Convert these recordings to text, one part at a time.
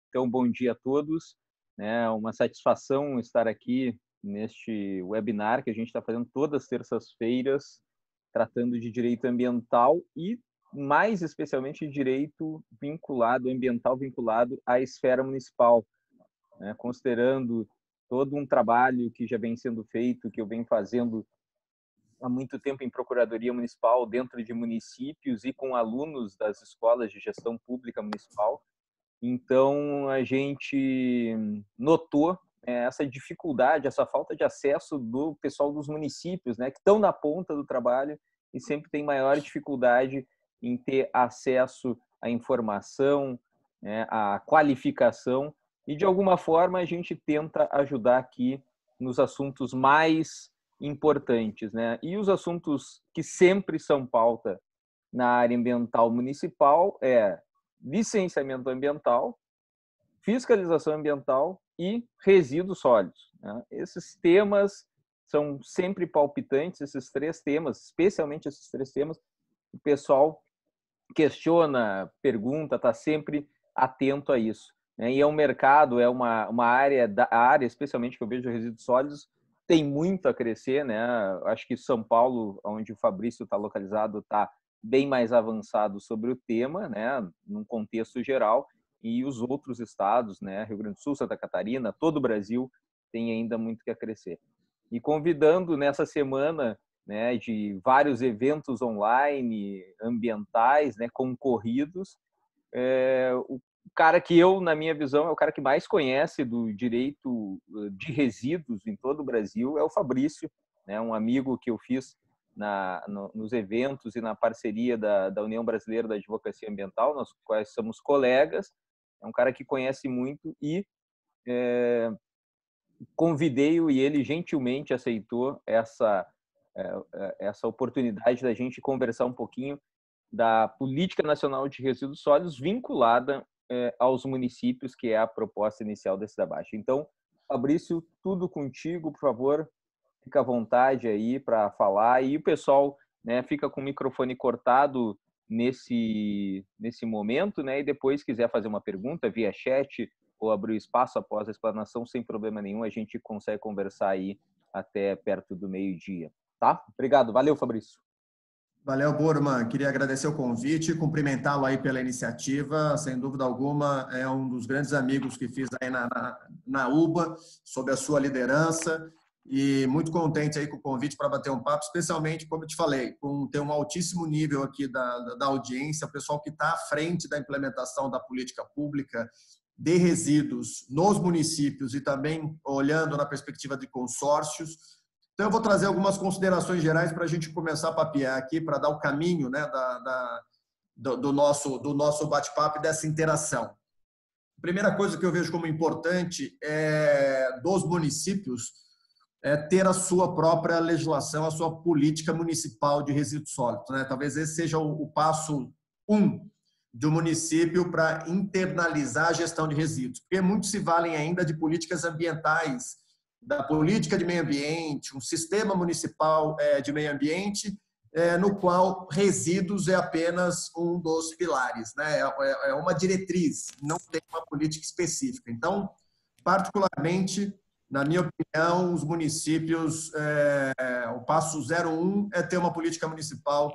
Então, bom dia a todos. É uma satisfação estar aqui neste webinar que a gente está fazendo todas as terças-feiras, tratando de direito ambiental e, mais especialmente, direito ambiental vinculado à esfera municipal, né? Considerando todo um trabalho que já vem sendo feito, que eu venho fazendo há muito tempo em Procuradoria Municipal, dentro de municípios e com alunos das escolas de gestão pública municipal. Então, a gente notou essa dificuldade, essa falta de acesso do pessoal dos municípios, né, que estão na ponta do trabalho e sempre tem maior dificuldade em ter acesso à informação, né, à qualificação, e, de alguma forma, a gente tenta ajudar aqui nos assuntos mais importantes, né? E os assuntos que sempre são pauta na área ambiental municipal licenciamento ambiental, fiscalização ambiental e resíduos sólidos, né? Esses temas são sempre palpitantes, esses três temas, especialmente esses três temas, o pessoal questiona, pergunta, está sempre atento a isso, né? E é um mercado, é uma área, especialmente que eu vejo resíduos sólidos, tem muito a crescer, né? Acho que São Paulo, onde o Fabrício está localizado, está bem mais avançado sobre o tema, né, num contexto geral, e os outros estados, né, Rio Grande do Sul, Santa Catarina, todo o Brasil tem ainda muito que crescer. E convidando nessa semana, né, de vários eventos online ambientais, né, concorridos, o cara que eu, na minha visão, é o cara que mais conhece do direito de resíduos em todo o Brasil, é o Fabrício, né, um amigo que eu fiz nos eventos e na parceria da União Brasileira da Advocacia Ambiental, nós quais somos colegas. É um cara que conhece muito e convidei-o e ele gentilmente aceitou essa oportunidade da gente conversar um pouquinho da Política Nacional de Resíduos Sólidos vinculada aos municípios, que é a proposta inicial desse debate. Então, Fabrício, tudo contigo, por favor. Fica à vontade aí para falar, e o pessoal, né, fica com o microfone cortado nesse momento, né, e depois quiser fazer uma pergunta via chat ou abrir o espaço após a explanação, sem problema nenhum, a gente consegue conversar aí até perto do meio-dia, tá? Obrigado, valeu, Fabrício. Valeu, Burman. Queria agradecer o convite e cumprimentá-lo aí pela iniciativa. Sem dúvida alguma, é um dos grandes amigos que fiz aí na UBA, sob a sua liderança. E muito contente aí com o convite para bater um papo, especialmente, como eu te falei, com ter um altíssimo nível aqui da audiência, o pessoal que está à frente da implementação da política pública de resíduos nos municípios e também olhando na perspectiva de consórcios. Então, eu vou trazer algumas considerações gerais para a gente começar a papear aqui, para dar o caminho, né, do nosso bate-papo e dessa interação. A primeira coisa que eu vejo como importante dos municípios ter a sua própria legislação, a sua política municipal de resíduos sólidos, né? Talvez esse seja o passo 1 do município para internalizar a gestão de resíduos, porque muitos se valem ainda de políticas ambientais, da política de meio ambiente, um sistema municipal de meio ambiente, no qual resíduos é apenas um dos pilares, né? É uma diretriz, não tem uma política específica. Então, particularmente, na minha opinião, os municípios, o passo 01 é ter uma política municipal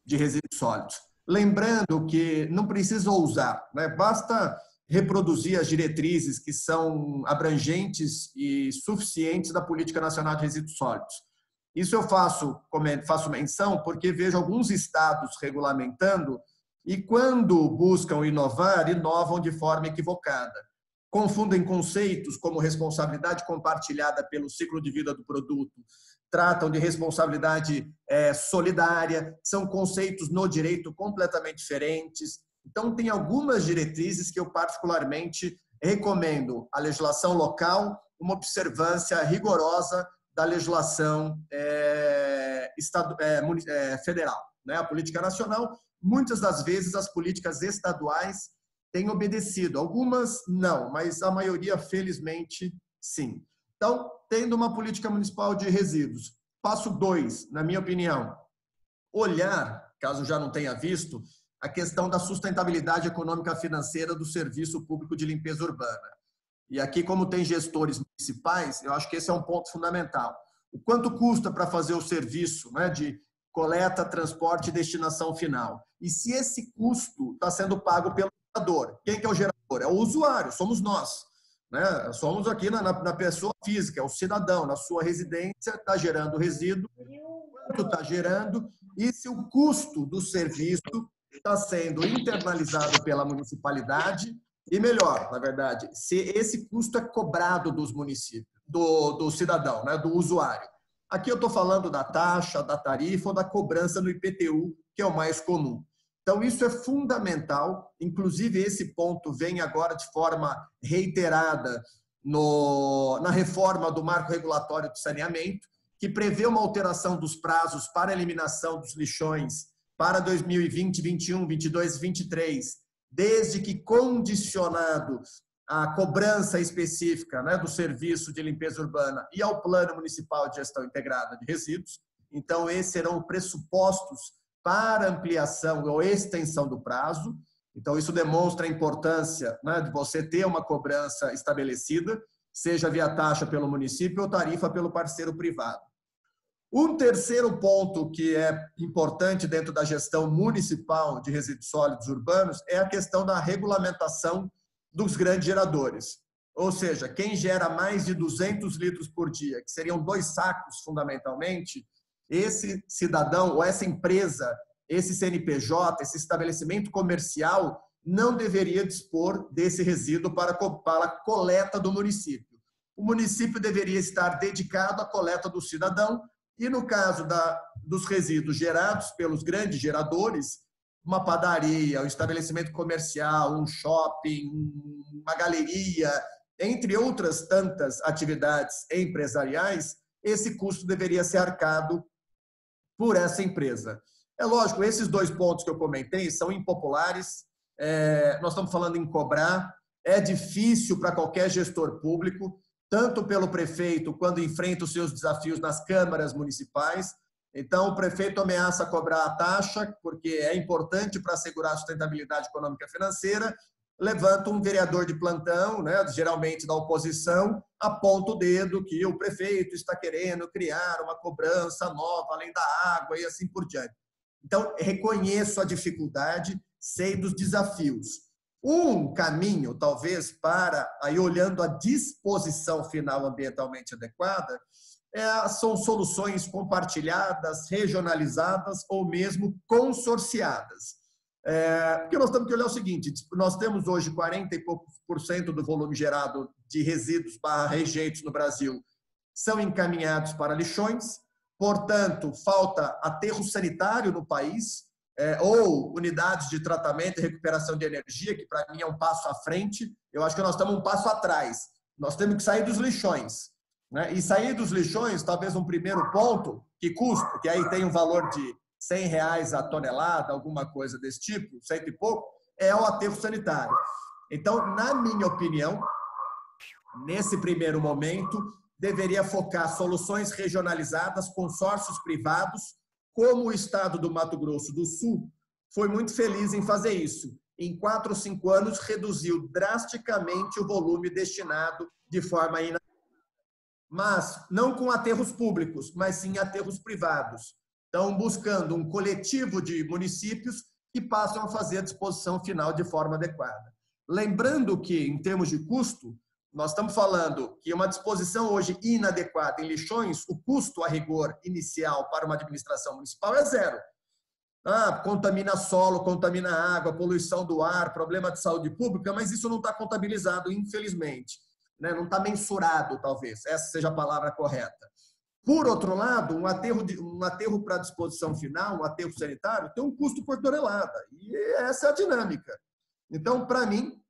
de resíduos sólidos. Lembrando que não precisa ousar, né? Basta reproduzir as diretrizes que são abrangentes e suficientes da Política Nacional de Resíduos Sólidos. Isso eu faço menção porque vejo alguns estados regulamentando e, quando buscam inovar, inovam de forma equivocada. Confundem conceitos como responsabilidade compartilhada pelo ciclo de vida do produto, tratam de responsabilidade solidária, são conceitos no direito completamente diferentes. Então, tem algumas diretrizes que eu particularmente recomendo à legislação local, uma observância rigorosa da legislação federal, né? A política nacional, muitas das vezes as políticas estaduais têm obedecido. Algumas não, mas a maioria, felizmente, sim. Então, tendo uma política municipal de resíduos. Passo 2, na minha opinião, olhar, caso já não tenha visto, a questão da sustentabilidade econômica financeira do serviço público de limpeza urbana. E aqui, como tem gestores municipais, eu acho que esse é um ponto fundamental. O quanto custa para fazer o serviço, né, de coleta, transporte e destinação final? E se esse custo está sendo pago pelo gerador? Quem que é o gerador? É o usuário, somos nós. Né? Somos aqui na pessoa física, é o cidadão, na sua residência, está gerando resíduo, quanto está gerando, e se o custo do serviço está sendo internalizado pela municipalidade, e melhor, na verdade, se esse custo é cobrado dos municípios, do cidadão, né, do usuário. Aqui eu estou falando da taxa, da tarifa ou da cobrança no IPTU, que é o mais comum. Então, isso é fundamental, inclusive esse ponto vem agora de forma reiterada na reforma do marco regulatório de saneamento, que prevê uma alteração dos prazos para a eliminação dos lixões para 2020, 21, 22 e 23, desde que condicionado à cobrança específica, né, do serviço de limpeza urbana e ao Plano Municipal de Gestão Integrada de Resíduos. Então, esses serão pressupostos para ampliação ou extensão do prazo. Então, isso demonstra a importância, né, de você ter uma cobrança estabelecida, seja via taxa pelo município ou tarifa pelo parceiro privado. Um terceiro ponto que é importante dentro da gestão municipal de resíduos sólidos urbanos é a questão da regulamentação dos grandes geradores. Ou seja, quem gera mais de 200 litros por dia, que seriam 2 sacos fundamentalmente, esse cidadão ou essa empresa, esse CNPJ, esse estabelecimento comercial, não deveria dispor desse resíduo para a coleta do município. O município deveria estar dedicado à coleta do cidadão e, no caso dos resíduos gerados pelos grandes geradores, uma padaria, um estabelecimento comercial, um shopping, uma galeria, entre outras tantas atividades empresariais, esse custo deveria ser arcado por essa empresa. É lógico, esses 2 pontos que eu comentei são impopulares, nós estamos falando em cobrar, é difícil para qualquer gestor público, tanto pelo prefeito, quando enfrenta os seus desafios nas câmaras municipais. Então, o prefeito ameaça cobrar a taxa, porque é importante para assegurar a sustentabilidade econômica e financeira, levanta um vereador de plantão, né, geralmente da oposição, aponta o dedo que o prefeito está querendo criar uma cobrança nova, além da água e assim por diante. Então, reconheço a dificuldade, sei dos desafios. Um caminho, talvez, para, aí olhando a disposição final ambientalmente adequada, são soluções compartilhadas, regionalizadas ou mesmo consorciadas. Porque nós temos que olhar o seguinte, nós temos hoje 40 e poucos % do volume gerado de resíduos / rejeitos no Brasil são encaminhados para lixões, portanto, falta aterro sanitário no país, ou unidades de tratamento e recuperação de energia, que para mim é um passo à frente. Eu acho que nós estamos um passo atrás. Nós temos que sair dos lixões, né? E sair dos lixões, talvez um primeiro ponto, que custa, que aí tem um valor de R$100 a tonelada, alguma coisa desse tipo, 100 e pouco, é o aterro sanitário. Então, na minha opinião, nesse primeiro momento, deveria focar soluções regionalizadas, consórcios privados, como o estado do Mato Grosso do Sul foi muito feliz em fazer isso. Em 4 ou 5 anos, reduziu drasticamente o volume destinado de forma inadequada. Mas não com aterros públicos, mas sim aterros privados. Então, buscando um coletivo de municípios que passam a fazer a disposição final de forma adequada. Lembrando que, em termos de custo, nós estamos falando que uma disposição hoje inadequada em lixões, o custo a rigor inicial para uma administração municipal é 0. Contamina solo, contamina água, poluição do ar, problema de saúde pública, mas isso não está contabilizado, infelizmente. Né? Não está mensurado, talvez, essa seja a palavra correta. Por outro lado, um aterro para disposição final, um aterro sanitário, tem um custo por tonelada. E essa é a dinâmica. Então, para mim,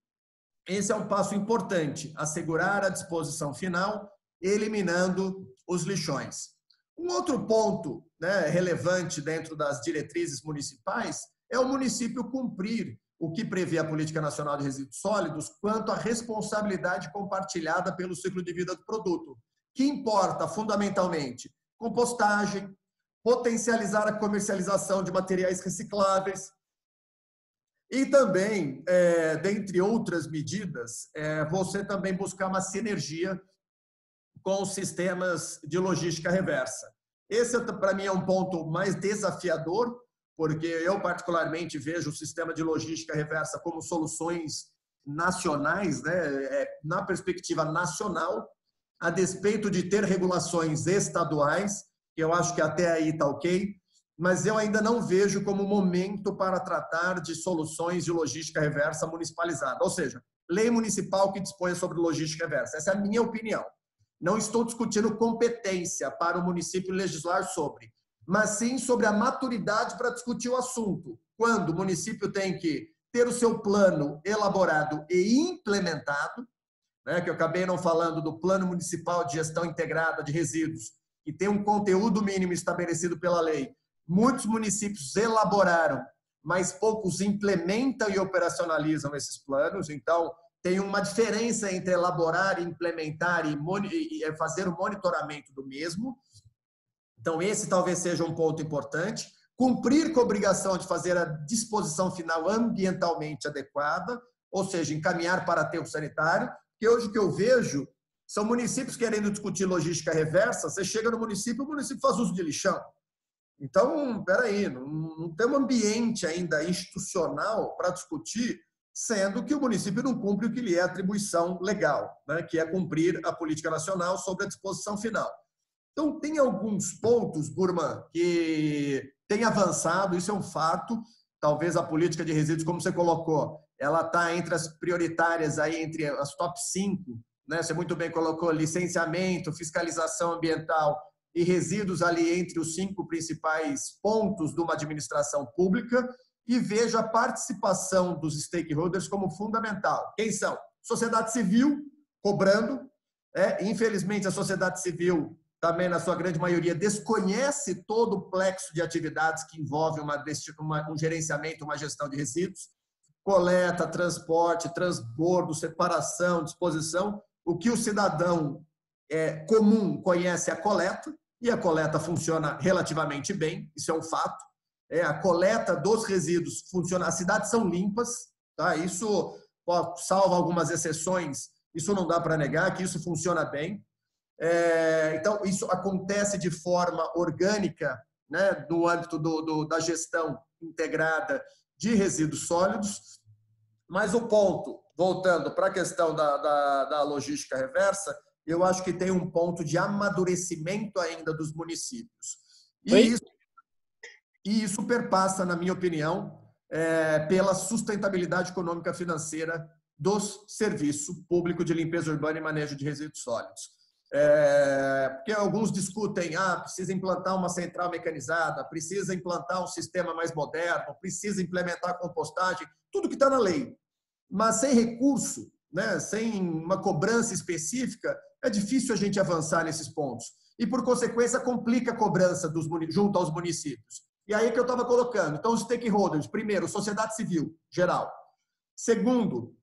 esse é um passo importante, assegurar a disposição final, eliminando os lixões. Um outro ponto, né, relevante dentro das diretrizes municipais é o município cumprir o que prevê a Política Nacional de Resíduos Sólidos quanto à responsabilidade compartilhada pelo ciclo de vida do produto. que importa fundamentalmente compostagem, potencializar a comercialização de materiais recicláveis e também, dentre outras medidas, você também buscar uma sinergia com os sistemas de logística reversa. Esse, para mim, é um ponto mais desafiador, porque eu, particularmente, vejo o sistema de logística reversa como soluções nacionais, né, na perspectiva nacional, a despeito de ter regulações estaduais, que eu acho que até aí está ok, mas eu ainda não vejo como momento para tratar de soluções de logística reversa municipalizada. Ou seja, lei municipal que disponha sobre logística reversa. Essa é a minha opinião. Não estou discutindo competência para o município legislar sobre, mas sim sobre a maturidade para discutir o assunto. Quando o município tem que ter o seu plano elaborado e implementado, né, que eu acabei não falando do Plano Municipal de Gestão Integrada de Resíduos, que tem um conteúdo mínimo estabelecido pela lei. Muitos municípios elaboraram, mas poucos implementam e operacionalizam esses planos. Então, tem uma diferença entre elaborar, implementar e fazer o monitoramento do mesmo. Então, esse talvez seja um ponto importante. Cumprir com a obrigação de fazer a disposição final ambientalmente adequada, ou seja, encaminhar para aterro sanitário, que hoje o que eu vejo são municípios querendo discutir logística reversa, você chega no município, o município faz uso de lixão. Então, peraí, não tem um ambiente ainda institucional para discutir, sendo que o município não cumpre o que lhe é atribuição legal, né, que é cumprir a política nacional sobre a disposição final. Então, tem alguns pontos, Burman, que tem avançado, isso é um fato. Talvez a política de resíduos, como você colocou, ela está entre as prioritárias, aí, entre as top 5, né? Você muito bem colocou licenciamento, fiscalização ambiental e resíduos ali entre os 5 principais pontos de uma administração pública, e vejo a participação dos stakeholders como fundamental. Quem são? Sociedade civil, cobrando. Infelizmente, a sociedade civil, também na sua grande maioria, desconhece todo o plexo de atividades que envolve um gerenciamento, uma gestão de resíduos, coleta, transporte, transbordo, separação, disposição. O que o cidadão comum conhece é a coleta, e a coleta funciona relativamente bem, isso é um fato. A coleta dos resíduos funciona, as cidades são limpas, tá? Isso, salvo algumas exceções, isso não dá para negar, que isso funciona bem. Então, isso acontece de forma orgânica, né, no âmbito da gestão integrada de resíduos sólidos. Mas o ponto, voltando para a questão da logística reversa, eu acho que tem um ponto de amadurecimento ainda dos municípios. E isso perpassa, na minha opinião, pela sustentabilidade econômica financeira dos serviços públicos de limpeza urbana e manejo de resíduos sólidos. Porque alguns discutem, precisa implantar uma central mecanizada, precisa implantar um sistema mais moderno, precisa implementar compostagem, tudo que está na lei. Mas sem recurso, né, sem uma cobrança específica, é difícil a gente avançar nesses pontos. E, por consequência, complica a cobrança junto aos municípios. E aí que eu estava colocando. Então, os stakeholders, primeiro, sociedade civil, geral. Segundo,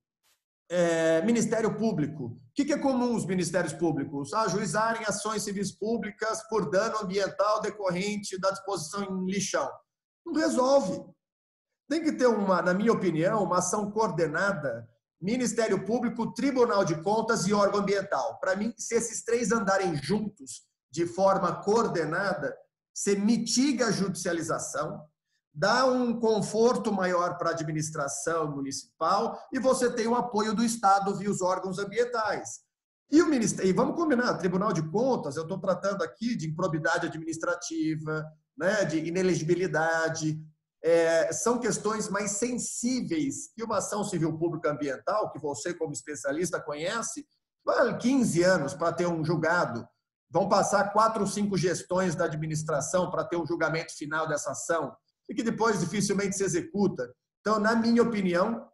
Ministério Público. O que é comum os ministérios públicos? Ajuizarem ações civis públicas por dano ambiental decorrente da disposição em lixão. Não resolve. Tem que ter, na minha opinião, uma ação coordenada, Ministério Público, Tribunal de Contas e órgão ambiental. Para mim, se esses 3 andarem juntos de forma coordenada, você mitiga a judicialização, dá um conforto maior para a administração municipal e você tem o apoio do Estado via os órgãos ambientais. E vamos combinar, Tribunal de Contas, eu estou tratando aqui de improbidade administrativa, né, de inelegibilidade, são questões mais sensíveis que uma ação civil pública ambiental, que você como especialista conhece, vale 15 anos para ter um julgado, vão passar 4 ou 5 gestões da administração para ter um julgamento final dessa ação, e que depois dificilmente se executa. Então, na minha opinião,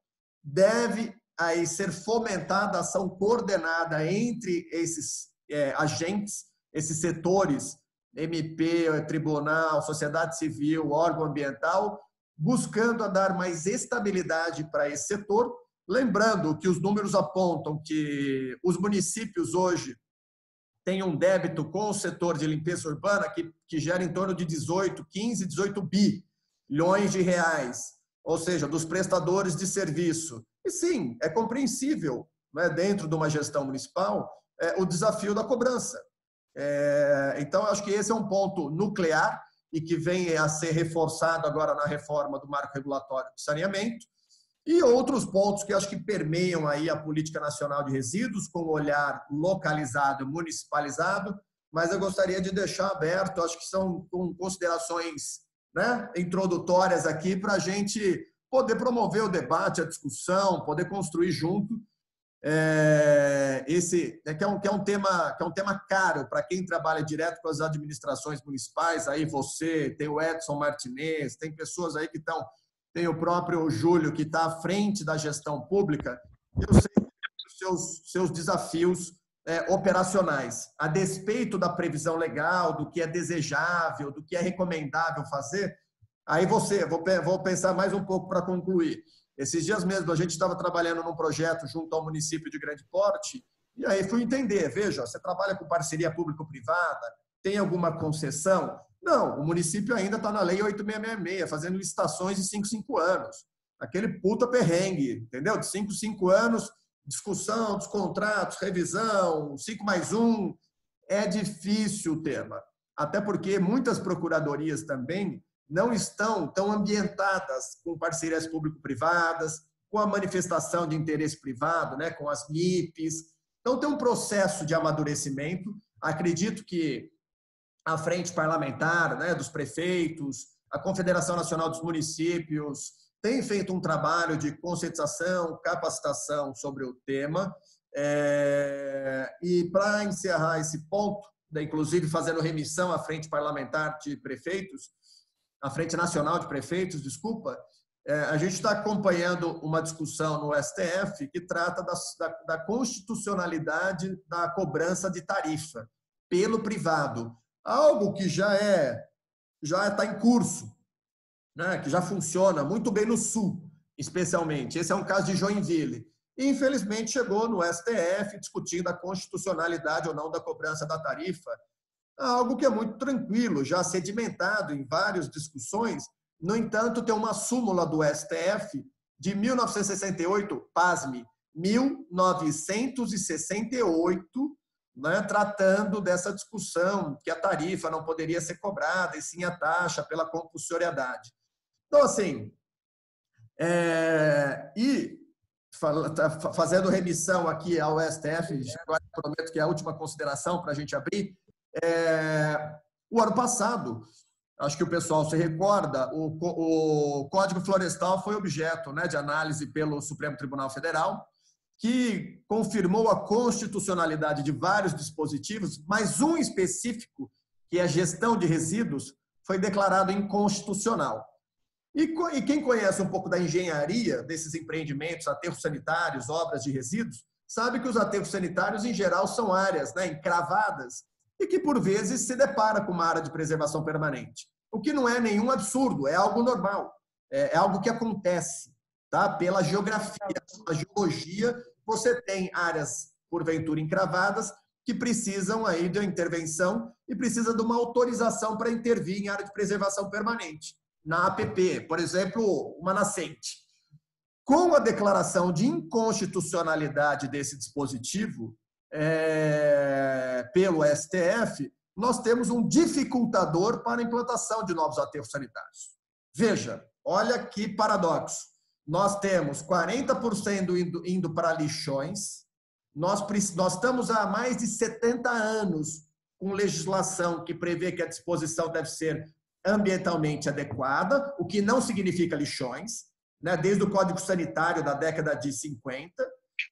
deve aí ser fomentada a ação coordenada entre esses agentes, esses setores, MP, tribunal, sociedade civil, órgão ambiental, buscando a dar mais estabilidade para esse setor, lembrando que os números apontam que os municípios hoje tem um débito com o setor de limpeza urbana que gera em torno de 18 bilhões de reais, ou seja, dos prestadores de serviço. E sim, é compreensível, né, dentro de uma gestão municipal, o desafio da cobrança. Então, acho que esse é um ponto nuclear e que vem a ser reforçado agora na reforma do marco regulatório de saneamento. E outros pontos que acho que permeiam aí a política nacional de resíduos, com um olhar localizado, municipalizado, mas eu gostaria de deixar aberto, acho que são considerações, né, introdutórias aqui para a gente poder promover o debate, a discussão, poder construir junto. Que é um tema caro para quem trabalha direto com as administrações municipais. Aí você tem o Edson Martinez, tem pessoas aí que estão, tem o próprio Júlio que está à frente da gestão pública. Eu sei os seus desafios operacionais, a despeito da previsão legal, do que é desejável, do que é recomendável fazer. Aí vou pensar mais um pouco para concluir. Esses dias mesmo a gente estava trabalhando num projeto junto ao município de Grande Porte, e aí fui entender, veja, você trabalha com parceria público-privada, tem alguma concessão? Não, o município ainda está na Lei 8666, fazendo licitações de 5 em 5 anos. Aquele puta perrengue, entendeu? De 5 em 5 anos, discussão dos contratos, revisão, 5+1, é difícil o tema. Até porque muitas procuradorias também não estão tão ambientadas com parcerias público-privadas, com a manifestação de interesse privado, né, com as MIPs. Então, tem um processo de amadurecimento. Acredito que a frente parlamentar, né, dos prefeitos, a Confederação Nacional dos Municípios, tem feito um trabalho de conscientização, capacitação sobre o tema. E, para encerrar esse ponto, inclusive fazendo remissão à frente parlamentar de prefeitos, a Frente Nacional de Prefeitos, desculpa, a gente está acompanhando uma discussão no STF que trata da constitucionalidade da cobrança de tarifa pelo privado, algo que já está em curso, né, que já funciona muito bem no Sul, especialmente. Esse é um caso de Joinville. E, infelizmente, chegou no STF discutindo a constitucionalidade ou não da cobrança da tarifa, algo que é muito tranquilo, já sedimentado em várias discussões. No entanto, tem uma súmula do STF de 1968, pasme, 1968, né, tratando dessa discussão, que a tarifa não poderia ser cobrada, e sim a taxa pela compulsoriedade. Então, assim, fazendo remissão aqui ao STF, agora prometo que é a última consideração para a gente abrir. O ano passado, acho que o pessoal se recorda, o Código Florestal foi objeto, né, de análise pelo Supremo Tribunal Federal, que confirmou a constitucionalidade de vários dispositivos, mas um específico, que é a gestão de resíduos, foi declarado inconstitucional. E quem conhece um pouco da engenharia desses empreendimentos, aterros sanitários, obras de resíduos, sabe que os aterros sanitários, em geral, são áreas, né, encravadas, e que, por vezes, se depara com uma área de preservação permanente. O que não é nenhum absurdo, é algo normal, é algo que acontece, tá? Pela geografia, pela geologia, você tem áreas, porventura, encravadas, que precisam aí de uma intervenção e precisa de uma autorização para intervir em área de preservação permanente. Na APP, por exemplo, uma nascente. Com a declaração de inconstitucionalidade desse dispositivo, pelo STF, nós temos um dificultador para a implantação de novos aterros sanitários. Veja, olha que paradoxo. Nós temos 40% indo para lixões, nós estamos há mais de 70 anos com legislação que prevê que a disposição deve ser ambientalmente adequada, o que não significa lixões, né, desde o Código Sanitário da década de 50,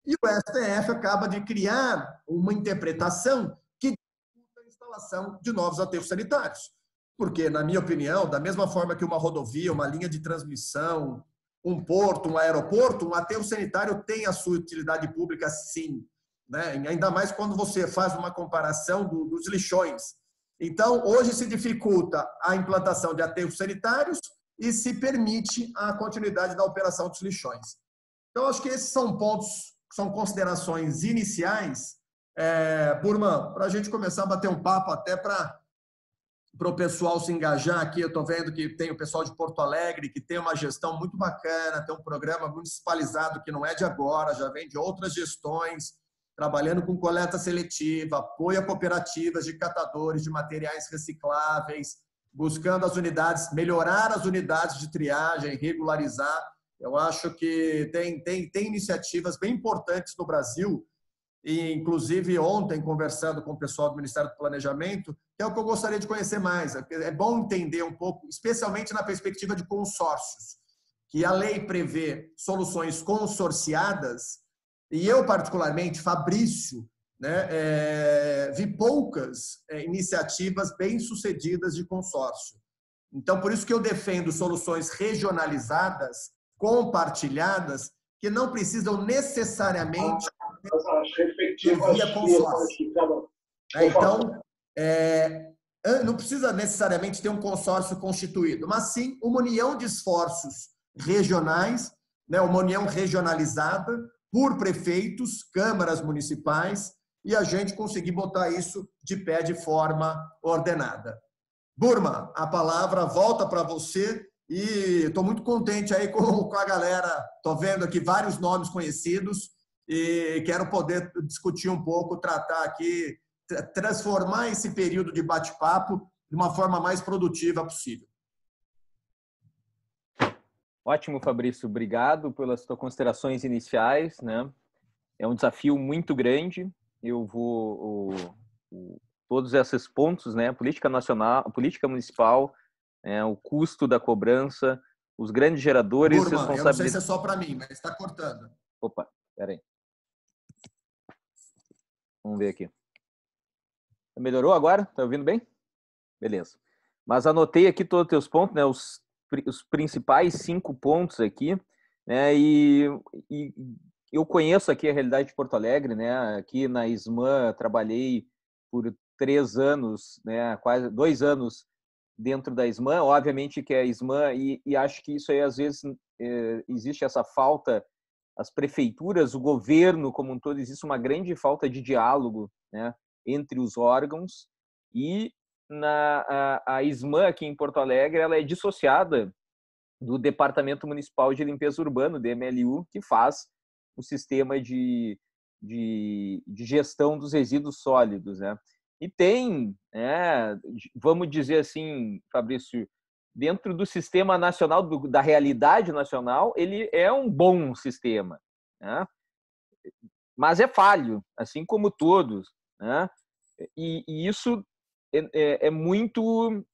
e o STF acaba de criar uma interpretação que dificulta a instalação de novos aterros sanitários. Porque, na minha opinião, da mesma forma que uma rodovia, uma linha de transmissão, um porto, um aeroporto, um aterro sanitário tem a sua utilidade pública, sim, né? Ainda mais quando você faz uma comparação dos lixões. Então, hoje se dificulta a implantação de aterros sanitários e se permite a continuidade da operação dos lixões. Então, acho que esses são pontos, são considerações iniciais Burman, para a gente começar a bater um papo até para o pessoal se engajar aqui, eu estou vendo que tem o pessoal de Porto Alegre, que tem uma gestão muito bacana, tem um programa municipalizado que não é de agora, já vem de outras gestões, trabalhando com coleta seletiva, apoio a cooperativas de catadores de materiais recicláveis, buscando as unidades, melhorar as unidades de triagem, regularizar. Eu acho que tem iniciativas bem importantes no Brasil, e inclusive ontem, conversando com o pessoal do Ministério do Planejamento, que é o que eu gostaria de conhecer mais. É bom entender um pouco, especialmente na perspectiva de consórcios, que a lei prevê soluções consorciadas, e eu, particularmente, Fabrício, né, vi poucas iniciativas bem-sucedidas de consórcio. Então, por isso que eu defendo soluções regionalizadas, compartilhadas, que não precisam necessariamente via consórcio. Então, não precisa necessariamente ter um consórcio constituído, mas sim uma união de esforços regionais, né, uma união regionalizada por prefeitos, câmaras municipais, e a gente conseguir botar isso de pé de forma ordenada. Burman, a palavra volta para você e estou muito contente aí com a galera. Estou vendo aqui vários nomes conhecidos e quero poder discutir um pouco, tratar aqui, transformar esse período de bate-papo de uma forma mais produtiva possível. Ótimo, Fabrício. Obrigado pelas suas considerações iniciais, né? É um desafio muito grande. Eu vou todos esses pontos, né? Política nacional, política municipal, o custo da cobrança, os grandes geradores, Burman, eu não sei se é só para mim, mas está cortando. Opa, peraí. Vamos ver aqui. Melhorou agora? Tá ouvindo bem? Beleza. Mas anotei aqui todos os teus pontos, né? Os principais 5 pontos aqui, né? E eu conheço aqui a realidade de Porto Alegre, né? Aqui na ISMAN trabalhei por 3 anos, né? Quase 2 anos dentro da ISMAN. Obviamente que é a ISMAN, e acho que isso aí às vezes existe essa falta, as prefeituras, o governo como um todo, existe uma grande falta de diálogo, né, entre os órgãos, e a ISMAN aqui em Porto Alegre, ela é dissociada do Departamento Municipal de Limpeza Urbana, DMLU, que faz o sistema de gestão dos resíduos sólidos, né? E tem, vamos dizer assim, Fabrício, dentro do sistema nacional, da realidade nacional, ele é um bom sistema, né? Mas é falho, assim como todos, né? E isso é muito,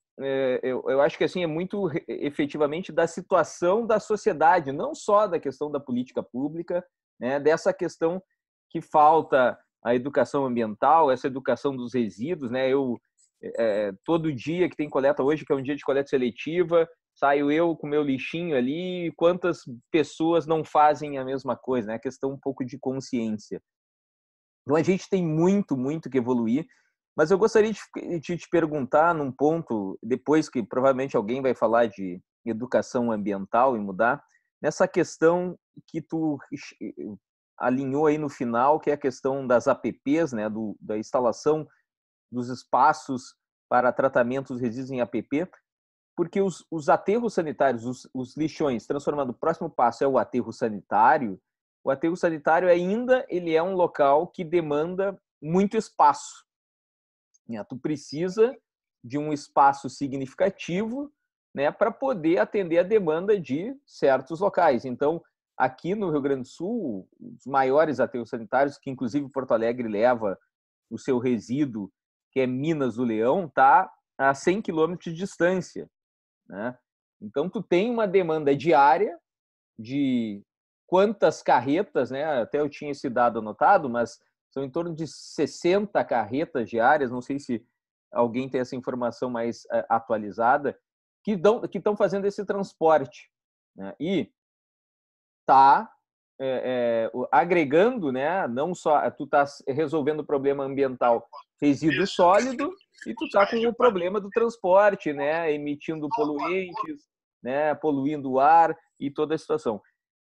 eu acho que assim é muito efetivamente da situação da sociedade, não só da questão da política pública, né? Dessa questão que falta a educação ambiental, essa educação dos resíduos, né? Todo dia que tem coleta hoje, que é um dia de coleta seletiva, saio eu com meu lixinho ali, quantas pessoas não fazem a mesma coisa, né? A questão um pouco de consciência. Então a gente tem muito que evoluir, mas eu gostaria de te perguntar num ponto, depois que provavelmente alguém vai falar de educação ambiental e mudar, nessa questão que tu alinhou aí no final, que é a questão das APPs, né, da instalação dos espaços para tratamento dos resíduos em APP, porque os aterros sanitários, os lixões, transformando, o próximo passo é o aterro sanitário ainda ele é um local que demanda muito espaço. Tu precisa de um espaço significativo, né, para poder atender a demanda de certos locais. Então, aqui no Rio Grande do Sul, os maiores aterros sanitários, que inclusive Porto Alegre leva o seu resíduo, que é Minas do Leão, está a 100 quilômetros de distância, né? Então, tu tem uma demanda diária de quantas carretas, né? Até eu tinha esse dado anotado, mas são em torno de 60 carretas diárias, não sei se alguém tem essa informação mais atualizada, que estão fazendo esse transporte, né? E está agregando, né? Não só tu está resolvendo o problema ambiental, resíduo sólido, e tu está com o problema do transporte, né? Emitindo poluentes, né? Poluindo o ar e toda a situação.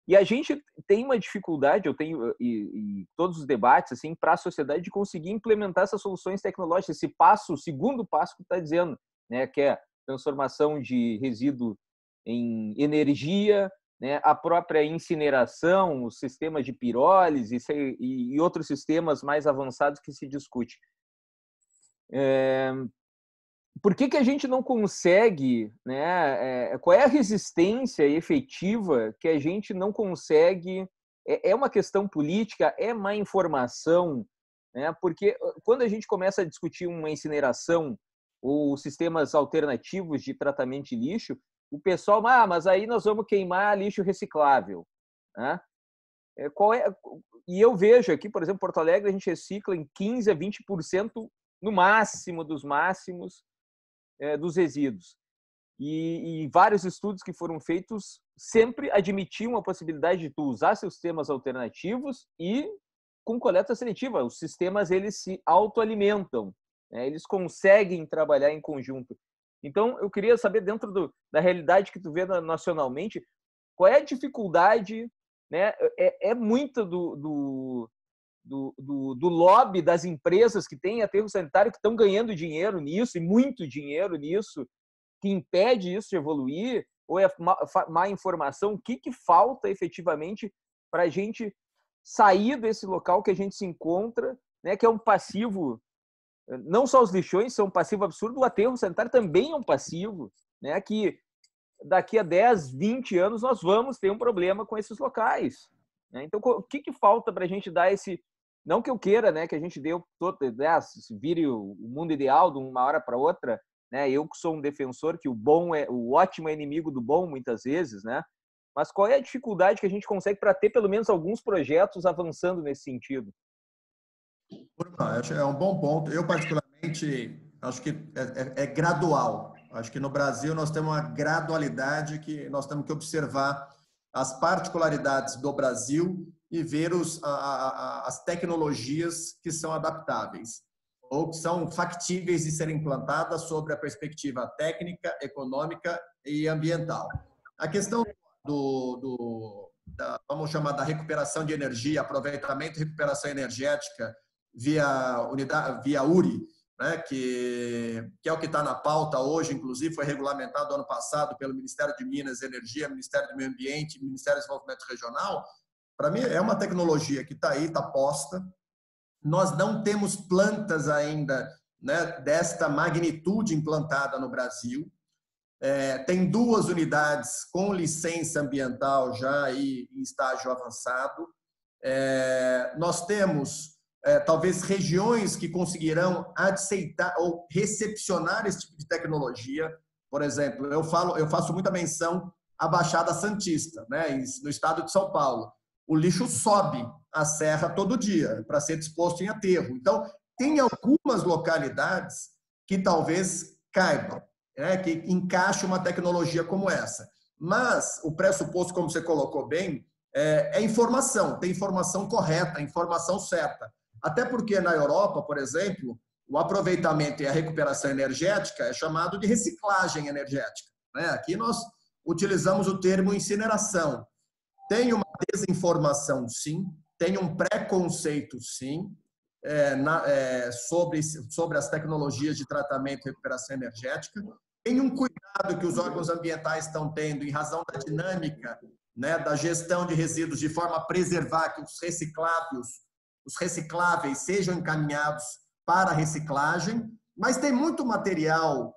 E a gente tem uma dificuldade, eu tenho e todos os debates assim para a sociedade de conseguir implementar essas soluções tecnológicas, esse passo, o segundo passo que está dizendo, né, que é a transformação de resíduo em energia, né, a própria incineração, os sistemas de pirólise e outros sistemas mais avançados que se discute. Por que a gente não consegue, né? Qual é a resistência efetiva que a gente não consegue? É uma questão política? É má informação? Né? Porque quando a gente começa a discutir uma incineração ou sistemas alternativos de tratamento de lixo, o pessoal, mas aí nós vamos queimar lixo reciclável. Né? E eu vejo aqui, por exemplo, Porto Alegre, a gente recicla em 15% a 20% no máximo dos máximos dos resíduos. E vários estudos que foram feitos sempre admitiam a possibilidade de tu usar sistemas alternativos e com coleta seletiva. Os sistemas, eles se autoalimentam, né? Eles conseguem trabalhar em conjunto. Então, eu queria saber, dentro da realidade que tu vê nacionalmente, qual é a dificuldade, né? É muito do lobby das empresas que têm aterro sanitário, que estão ganhando dinheiro nisso, e muito dinheiro nisso, que impede isso de evoluir, ou é má informação? O que falta efetivamente para a gente sair desse local que a gente se encontra, né, que é um passivo, não só os lixões são um passivo absurdo, o aterro sanitário também é um passivo, né, que daqui a 10, 20 anos nós vamos ter um problema com esses locais. Né? Então, o que falta para a gente dar esse... Não que eu queira, né, que a gente deu vire o mundo ideal de uma hora para outra, né? Eu que sou um defensor que o ótimo é inimigo do bom muitas vezes, né? Mas qual é a dificuldade que a gente consegue para ter pelo menos alguns projetos avançando nesse sentido? É um bom ponto. Eu particularmente acho que é gradual. Acho que no Brasil nós temos uma gradualidade que nós temos que observar as particularidades do Brasil e ver as tecnologias que são adaptáveis ou que são factíveis de serem implantadas sobre a perspectiva técnica, econômica e ambiental. A questão vamos chamar da recuperação de energia, aproveitamento e recuperação energética via URI, né, que é o que está na pauta hoje, inclusive foi regulamentado ano passado pelo Ministério de Minas e Energia, Ministério do Meio Ambiente e Ministério do Desenvolvimento Regional. Para mim, é uma tecnologia que está aí, está posta. Nós não temos plantas ainda, né, desta magnitude implantada no Brasil. Tem 2 unidades com licença ambiental já aí em estágio avançado. Nós temos, talvez, regiões que conseguirão aceitar ou recepcionar esse tipo de tecnologia. Por exemplo, eu faço muita menção à Baixada Santista, né, no estado de São Paulo. O lixo sobe a serra todo dia para ser disposto em aterro. Então, tem algumas localidades que talvez caibam, né, que encaixe uma tecnologia como essa. Mas o pressuposto, como você colocou bem, é informação, tem informação correta, informação certa. Até porque na Europa, por exemplo, o aproveitamento e a recuperação energética é chamado de reciclagem energética. Né? Aqui nós utilizamos o termo incineração. Tem uma desinformação, sim, tem um preconceito, sim, sobre as tecnologias de tratamento e recuperação energética. Tem um cuidado que os órgãos ambientais estão tendo em razão da dinâmica, né, da gestão de resíduos, de forma a preservar que os recicláveis sejam encaminhados para a reciclagem, mas tem muito material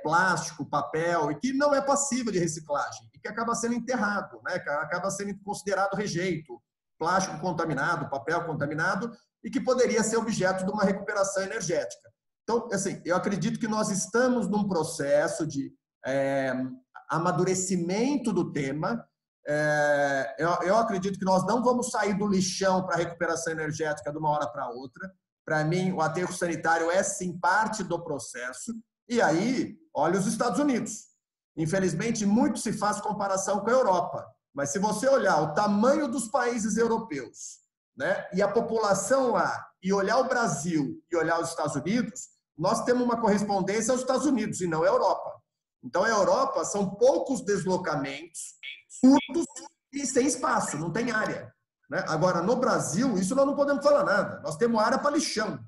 plástico, papel, e que não é passível de reciclagem, e que acaba sendo enterrado, né? Acaba sendo considerado rejeito, plástico contaminado, papel contaminado, e que poderia ser objeto de uma recuperação energética. Então, assim, eu acredito que nós estamos num processo de amadurecimento do tema. Eu acredito que nós não vamos sair do lixão para a recuperação energética de uma hora para outra. Para mim, o aterro sanitário é, sim, parte do processo. E aí, olha os Estados Unidos. Infelizmente, muito se faz comparação com a Europa. Mas se você olhar o tamanho dos países europeus, né, e a população lá, e olhar o Brasil e olhar os Estados Unidos, nós temos uma correspondência aos Estados Unidos e não à Europa. Então, a Europa são poucos deslocamentos, curtos, e sem espaço, não tem área. Né? Agora, no Brasil, isso nós não podemos falar nada. Nós temos área para lixão.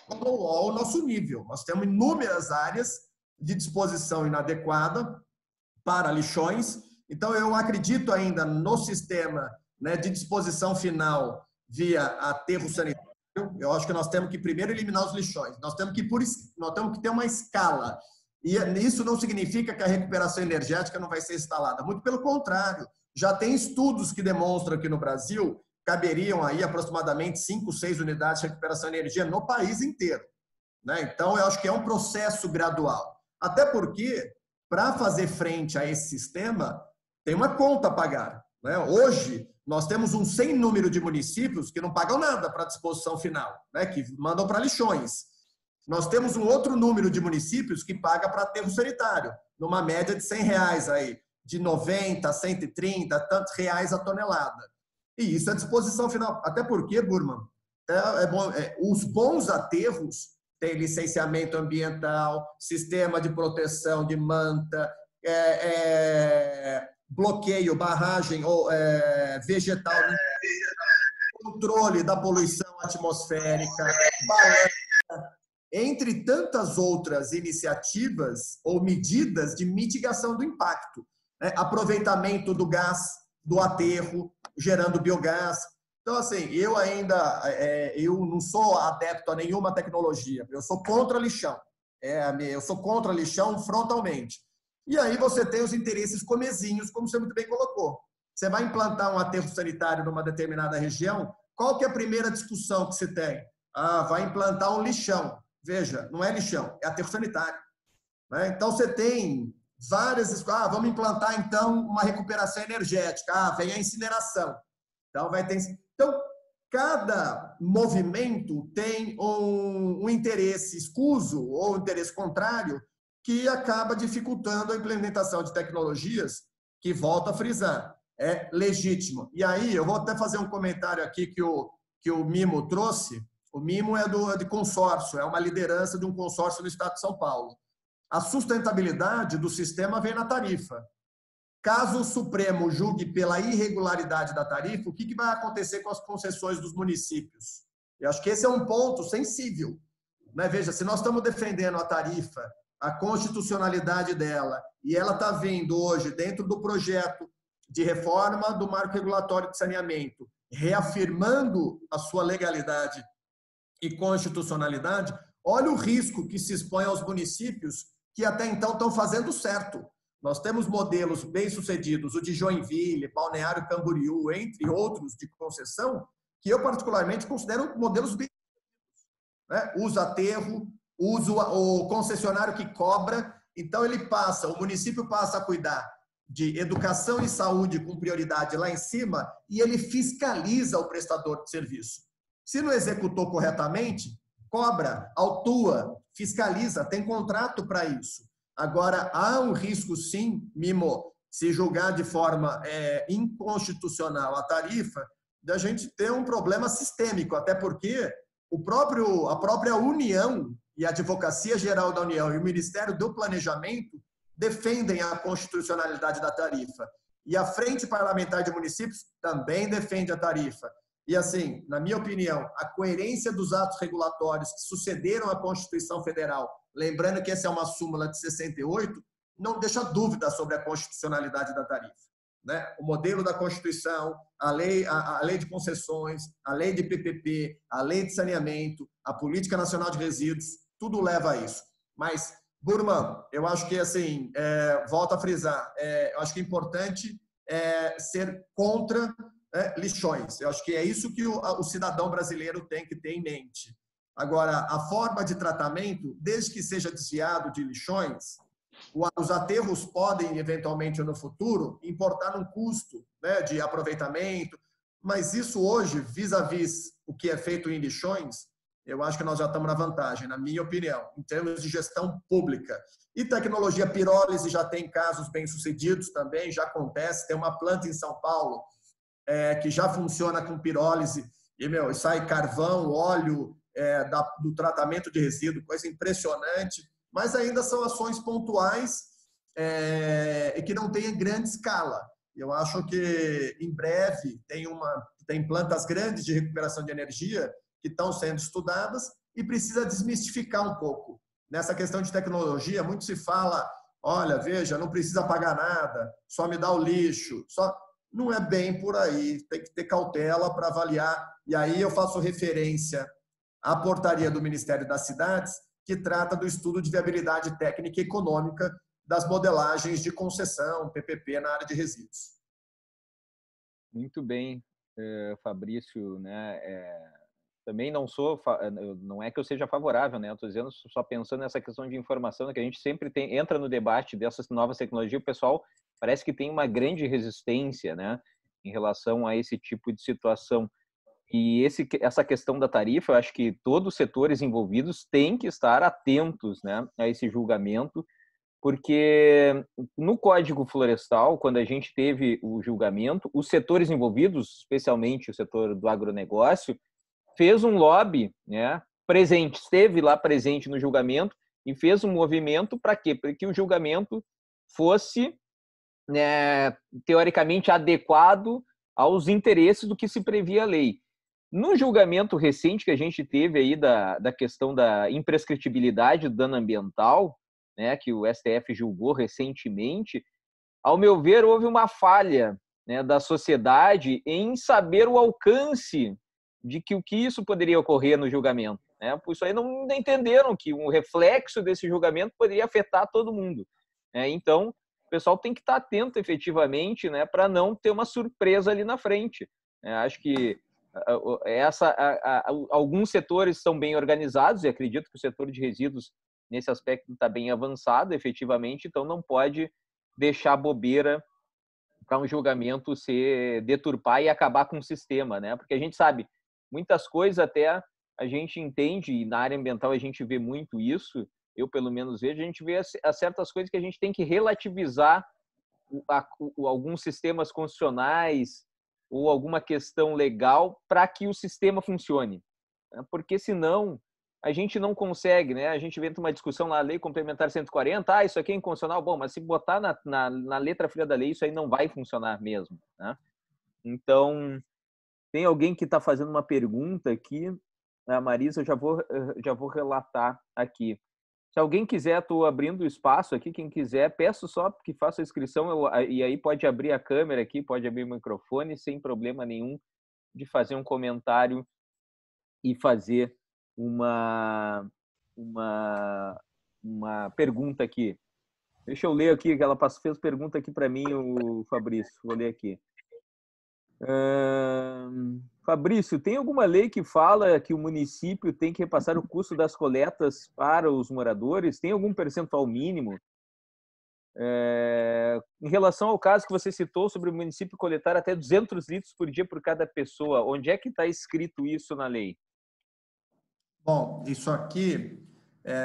Ao nosso nível. Nós temos inúmeras áreas de disposição inadequada para lixões. Então, eu acredito ainda no sistema, né, de disposição final via aterro sanitário. Eu acho que nós temos que primeiro eliminar os lixões. Nós temos que ter uma escala. E isso não significa que a recuperação energética não vai ser instalada. Muito pelo contrário. Já tem estudos que demonstram que no Brasil caberiam aí aproximadamente 5, 6 unidades de recuperação de energia no país inteiro. Né? Então, eu acho que é um processo gradual. Até porque, para fazer frente a esse sistema, tem uma conta a pagar. Né? Hoje, nós temos um sem número de municípios que não pagam nada para a disposição final, né? Que mandam para lixões. Nós temos um outro número de municípios que paga para aterro sanitário, numa média de R$100 aí, de 90, 130, tantos reais a tonelada. E isso é disposição final. Até porque, Burman, os bons aterros têm licenciamento ambiental, sistema de proteção de manta, bloqueio, barragem ou vegetal, controle da poluição atmosférica, balança, entre tantas outras iniciativas ou medidas de mitigação do impacto. Aproveitamento do gás do aterro, gerando biogás. Então, assim, eu não sou adepto a nenhuma tecnologia, eu sou contra lixão. Eu sou contra lixão frontalmente. E aí você tem os interesses comezinhos, como você muito bem colocou. Você vai implantar um aterro sanitário numa determinada região, qual que é a primeira discussão que se tem? Vai implantar um lixão. Veja, não é lixão, é aterro sanitário. Né? Então, você tem várias... vamos implantar, então, uma recuperação energética. Vem a incineração. Então, cada movimento tem um interesse escuso ou interesse contrário que acaba dificultando a implementação de tecnologias que, volto a frisar, é legítimo. E aí, eu vou até fazer um comentário aqui que o Mimo trouxe. O Mimo é de consórcio, é uma liderança de um consórcio no estado de São Paulo. A sustentabilidade do sistema vem na tarifa. Caso o Supremo julgue pela irregularidade da tarifa, o que vai acontecer com as concessões dos municípios? Eu acho que esse é um ponto sensível. Né? Veja, se nós estamos defendendo a tarifa, a constitucionalidade dela, e ela está vindo hoje dentro do projeto de reforma do marco regulatório de saneamento, reafirmando a sua legalidade e constitucionalidade, olha o risco que se expõe aos municípios que até então estão fazendo certo. Nós temos modelos bem-sucedidos, o de Joinville, Balneário Camboriú, entre outros de concessão, que eu particularmente considero modelos bem-sucedidos. Né? Usa aterro, usa o concessionário que cobra, então o município passa a cuidar de educação e saúde com prioridade lá em cima e ele fiscaliza o prestador de serviço. Se não executou corretamente, cobra, autua, fiscaliza, tem contrato para isso. Agora, há um risco, sim, Mimo, se julgar de forma inconstitucional a tarifa, da gente ter um problema sistêmico, até porque a própria União e a Advocacia Geral da União e o Ministério do Planejamento defendem a constitucionalidade da tarifa. E a Frente Parlamentar de Municípios também defende a tarifa. E, assim, na minha opinião, a coerência dos atos regulatórios que sucederam à Constituição Federal, lembrando que essa é uma súmula de 68, não deixa dúvida sobre a constitucionalidade da tarifa. Né? O modelo da Constituição, a lei de concessões, a lei de PPP, a lei de saneamento, a Política Nacional de Resíduos, tudo leva a isso. Mas, Burman, eu acho que, assim, volto a frisar, eu acho que é importante ser contra lixões. Eu acho que é isso que o cidadão brasileiro tem que ter em mente. Agora, a forma de tratamento, desde que seja desviado de lixões, os aterros podem, eventualmente, no futuro, importar um custo, né, de aproveitamento, mas isso hoje, vis-à-vis o que é feito em lixões, eu acho que nós já estamos na vantagem, na minha opinião, em termos de gestão pública. E tecnologia pirólise já tem casos bem-sucedidos também, já acontece, tem uma planta em São Paulo que já funciona com pirólise, e sai carvão, óleo do tratamento de resíduo, coisa impressionante, mas ainda são ações pontuais e que não têm grande escala. Eu acho que, em breve, tem plantas grandes de recuperação de energia que estão sendo estudadas e precisa desmistificar um pouco. Nessa questão de tecnologia, muito se fala, olha, veja, não precisa pagar nada, só me dá o lixo. Não é bem por aí, tem que ter cautela para avaliar. E aí eu faço referência à portaria do Ministério das Cidades, que trata do estudo de viabilidade técnica e econômica das modelagens de concessão, PPP, na área de resíduos. Muito bem, Fabrício, né? Também não é que eu seja favorável, né? Eu estou dizendo, só pensando nessa questão de informação, que a gente sempre entra no debate dessas novas tecnologias, o pessoal parece que tem uma grande resistência, né, em relação a esse tipo de situação. E essa questão da tarifa, eu acho que todos os setores envolvidos têm que estar atentos, né, a esse julgamento, porque no Código Florestal, quando a gente teve o julgamento, os setores envolvidos, especialmente o setor do agronegócio, fez um lobby, né, esteve lá presente no julgamento e fez um movimento para quê? Para que o julgamento fosse, né, teoricamente adequado aos interesses do que se previa a lei. No julgamento recente que a gente teve aí da questão da imprescritibilidade do dano ambiental, né, que o STF julgou recentemente, ao meu ver, houve uma falha, né, da sociedade em saber o alcance de que o que isso poderia ocorrer no julgamento, né? Por isso aí não entenderam que um reflexo desse julgamento poderia afetar todo mundo, né? Então, o pessoal tem que estar atento efetivamente, né, para não ter uma surpresa ali na frente. Acho que alguns setores são bem organizados e acredito que o setor de resíduos nesse aspecto está bem avançado efetivamente, então não pode deixar bobeira para um julgamento se deturpar e acabar com o sistema, né? Porque a gente sabe, muitas coisas até a gente entende, e na área ambiental a gente vê muito isso, eu pelo menos vejo, a gente vê certas coisas que a gente tem que relativizar alguns sistemas constitucionais ou alguma questão legal para que o sistema funcione. Porque senão a gente não consegue, né? A gente entra uma discussão na Lei Complementar 140, isso aqui é inconstitucional, bom, mas se botar na letra fria da lei, isso aí não vai funcionar mesmo, né? Então, tem alguém que está fazendo uma pergunta aqui, a Marisa, eu já vou relatar aqui. Se alguém quiser, estou abrindo o espaço aqui, quem quiser, peço só que faça a inscrição, e aí pode abrir a câmera aqui, pode abrir o microfone, sem problema nenhum, de fazer um comentário e fazer uma pergunta aqui. Deixa eu ler aqui, que ela fez pergunta aqui para mim, o Fabrício. Vou ler aqui. Fabrício, tem alguma lei que fala que o município tem que repassar o custo das coletas para os moradores? Tem algum percentual mínimo? Em relação ao caso que você citou sobre o município coletar até 200 litros por dia por cada pessoa, onde é que está escrito isso na lei? Bom, isso aqui,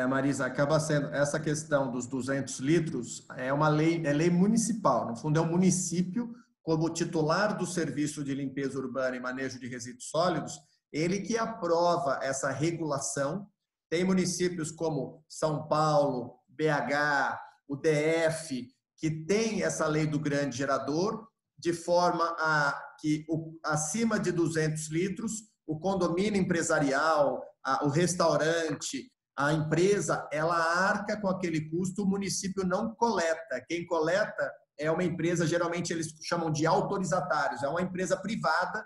Marisa, acaba sendo essa questão dos 200 litros é uma lei, é lei municipal. No fundo, é um município, como titular do serviço de limpeza urbana e manejo de resíduos sólidos, ele que aprova essa regulação. Tem municípios como São Paulo, BH, o DF, que tem essa lei do grande gerador, de forma a que acima de 200 litros, o condomínio empresarial, o restaurante, a empresa, ela arca com aquele custo, o município não coleta. Quem coleta é uma empresa, geralmente eles chamam de autorizatários, é uma empresa privada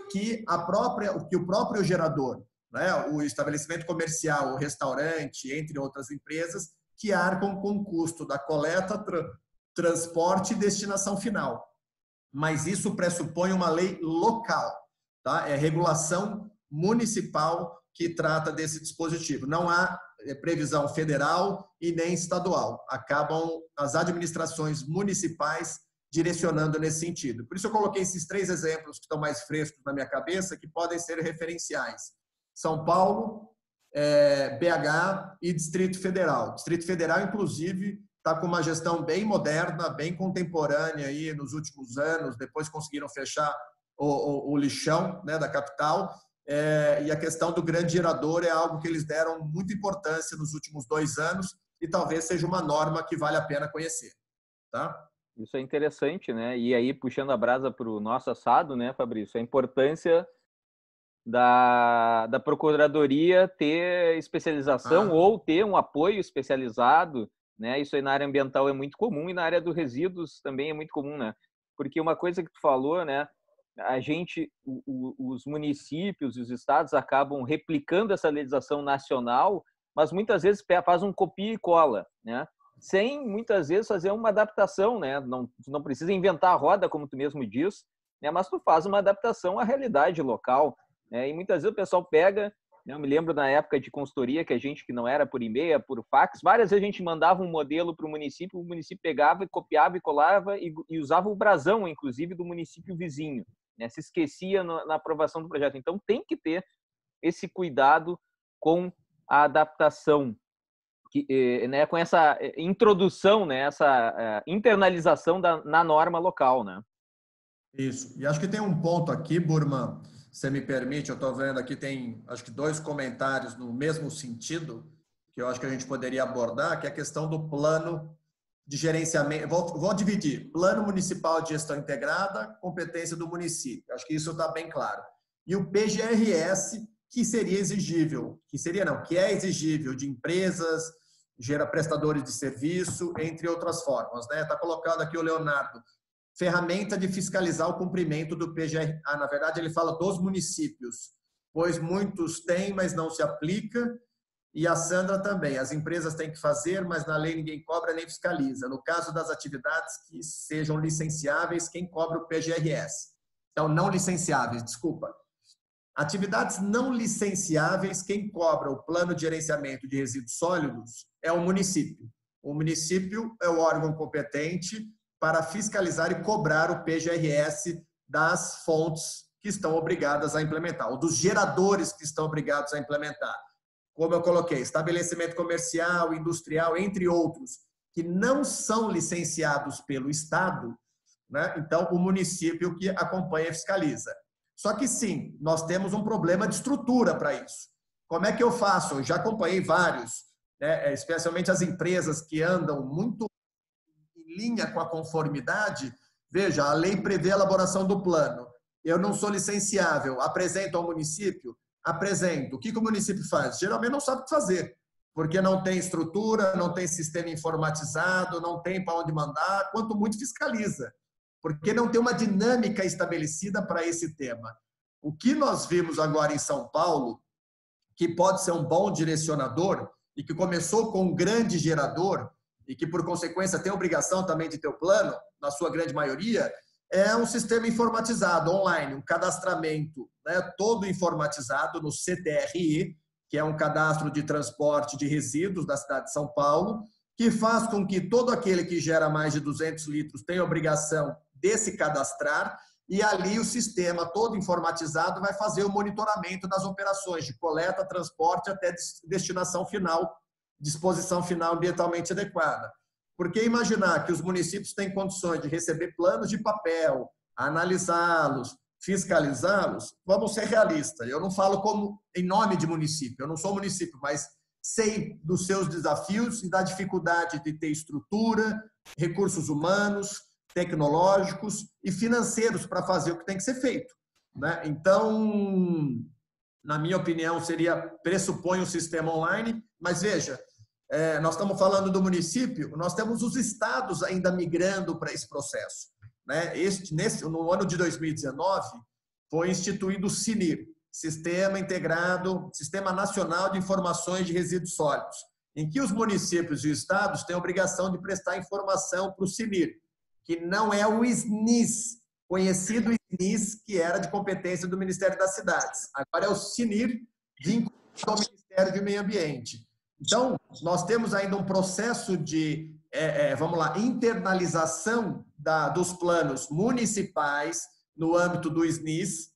que o próprio gerador, né, o estabelecimento comercial, o restaurante, entre outras empresas, que arcam com o custo da coleta, transporte e destinação final. Mas isso pressupõe uma lei local, tá? É regulação municipal que trata desse dispositivo. Não há previsão federal e nem estadual. Acabam as administrações municipais direcionando nesse sentido. Por isso eu coloquei esses 3 exemplos que estão mais frescos na minha cabeça, que podem ser referenciais. São Paulo, BH e Distrito Federal. Distrito Federal, inclusive, está com uma gestão bem moderna, bem contemporânea aí nos últimos anos, depois conseguiram fechar o lixão, né, da capital, e a questão do grande gerador é algo que eles deram muita importância nos últimos 2 anos e talvez seja uma norma que vale a pena conhecer. Tá? Isso é interessante, né? E aí, puxando a brasa para o nosso assado, né, Fabrício? A importância da Procuradoria ter especialização ou ter um apoio especializado, né? Isso aí na área ambiental é muito comum e na área dos resíduos também é muito comum, né? Porque uma coisa que tu falou, né? Os municípios e os estados acabam replicando essa legislação nacional, mas muitas vezes faz um copia e cola, né? Sem muitas vezes fazer uma adaptação, né? Não precisa inventar a roda, como tu mesmo diz, né? Mas tu faz uma adaptação à realidade local, né? E muitas vezes o pessoal pega, né? Eu me lembro na época de consultoria que a gente, que não era por e-mail, por fax, várias vezes a gente mandava um modelo para o município pegava e copiava e colava e usava o brasão, inclusive, do município vizinho, né? Se esquecia na aprovação do projeto. Então tem que ter esse cuidado com a adaptação, né, com essa introdução, né, essa internalização na norma local, né? Isso. E acho que tem um ponto aqui, Burman, se me permite, eu estou vendo aqui, tem acho que 2 comentários no mesmo sentido, que eu acho que a gente poderia abordar, que é a questão do plano de gerenciamento. Vou dividir. Plano Municipal de Gestão Integrada, competência do município. Acho que isso está bem claro. E o PGRS, que seria exigível, que é exigível de empresas, prestadores de serviço, entre outras formas, né? Está colocado aqui o Leonardo, ferramenta de fiscalizar o cumprimento do PGR. Na verdade, ele fala dos municípios, pois muitos têm, mas não se aplica. E a Sandra também. As empresas têm que fazer, mas na lei ninguém cobra nem fiscaliza. No caso das atividades que sejam licenciáveis, quem cobra o PGRS? Então, não licenciáveis, desculpa. Atividades não licenciáveis, quem cobra o plano de gerenciamento de resíduos sólidos é o município. O município é o órgão competente para fiscalizar e cobrar o PGRS das fontes que estão obrigadas a implementar, ou dos geradores que estão obrigados a implementar. Como eu coloquei, estabelecimento comercial, industrial, entre outros, que não são licenciados pelo Estado, né? Então, o município que acompanha e fiscaliza. Só que sim, nós temos um problema de estrutura para isso. Como é que eu faço? Eu já acompanhei vários, né? Especialmente as empresas que andam muito em linha com a conformidade. Veja, a lei prevê a elaboração do plano. Eu não sou licenciável, apresento ao município, apresento. O que o município faz? Geralmente não sabe o que fazer, porque não tem estrutura, não tem sistema informatizado, não tem para onde mandar, quanto muito fiscaliza, porque não tem uma dinâmica estabelecida para esse tema. O que nós vimos agora em São Paulo, que pode ser um bom direcionador e que começou com um grande gerador e que, por consequência, tem obrigação também de ter o plano, na sua grande maioria, é um sistema informatizado, online, um cadastramento, né, todo informatizado no CTRI, que é um cadastro de transporte de resíduos da cidade de São Paulo, que faz com que todo aquele que gera mais de 200 litros tenha obrigação de se cadastrar, e ali o sistema todo informatizado vai fazer o monitoramento das operações de coleta, transporte até destinação final, disposição final ambientalmente adequada. Porque imaginar que os municípios têm condições de receber planos de papel, analisá-los, fiscalizá-los, vamos ser realistas. Eu não falo como em nome de município, eu não sou município, mas sei dos seus desafios e da dificuldade de ter estrutura, recursos humanos, tecnológicos e financeiros para fazer o que tem que ser feito, né? Então, na minha opinião, pressupõe um sistema online, mas veja, nós estamos falando do município, nós temos os estados ainda migrando para esse processo, né? No ano de 2019, foi instituído o SINIR, Sistema Integrado, Sistema Nacional de Informações de Resíduos Sólidos, em que os municípios e os estados têm a obrigação de prestar informação para o SINIR, que não é o SNIS, conhecido SNIS, que era de competência do Ministério das Cidades. Agora é o SINIR, vinculado ao Ministério do Meio Ambiente. Então, nós temos ainda um processo de, internalização dos planos municipais no âmbito do SNIS,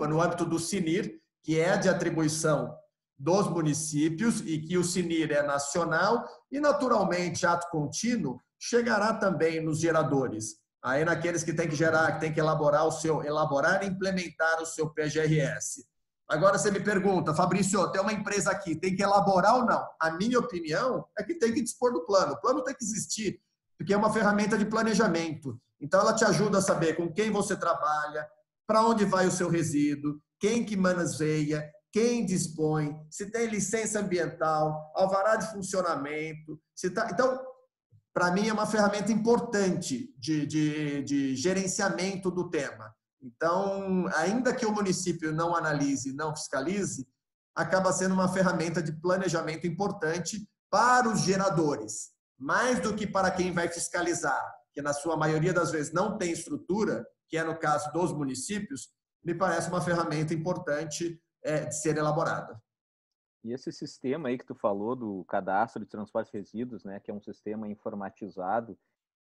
no âmbito do SINIR, que é de atribuição dos municípios e que o SINIR é nacional e, naturalmente, ato contínuo, chegará também nos geradores. Aí naqueles que tem que gerar, que tem que elaborar e implementar o seu PGRS. Agora você me pergunta, Fabrício, tem uma empresa aqui, tem que elaborar ou não? A minha opinião é que tem que dispor do plano. O plano tem que existir porque é uma ferramenta de planejamento. Então, ela te ajuda a saber com quem você trabalha, para onde vai o seu resíduo, quem que manuseia, quem dispõe, se tem licença ambiental, alvará de funcionamento. Então, para mim, é uma ferramenta importante de gerenciamento do tema. Então, ainda que o município não analise, não fiscalize, acaba sendo uma ferramenta de planejamento importante para os geradores, mais do que para quem vai fiscalizar, que na sua maioria das vezes não tem estrutura, que é no caso dos municípios, me parece uma ferramenta importante de ser elaborada. E esse sistema aí que tu falou do cadastro de transporte de resíduos, né, que é um sistema informatizado,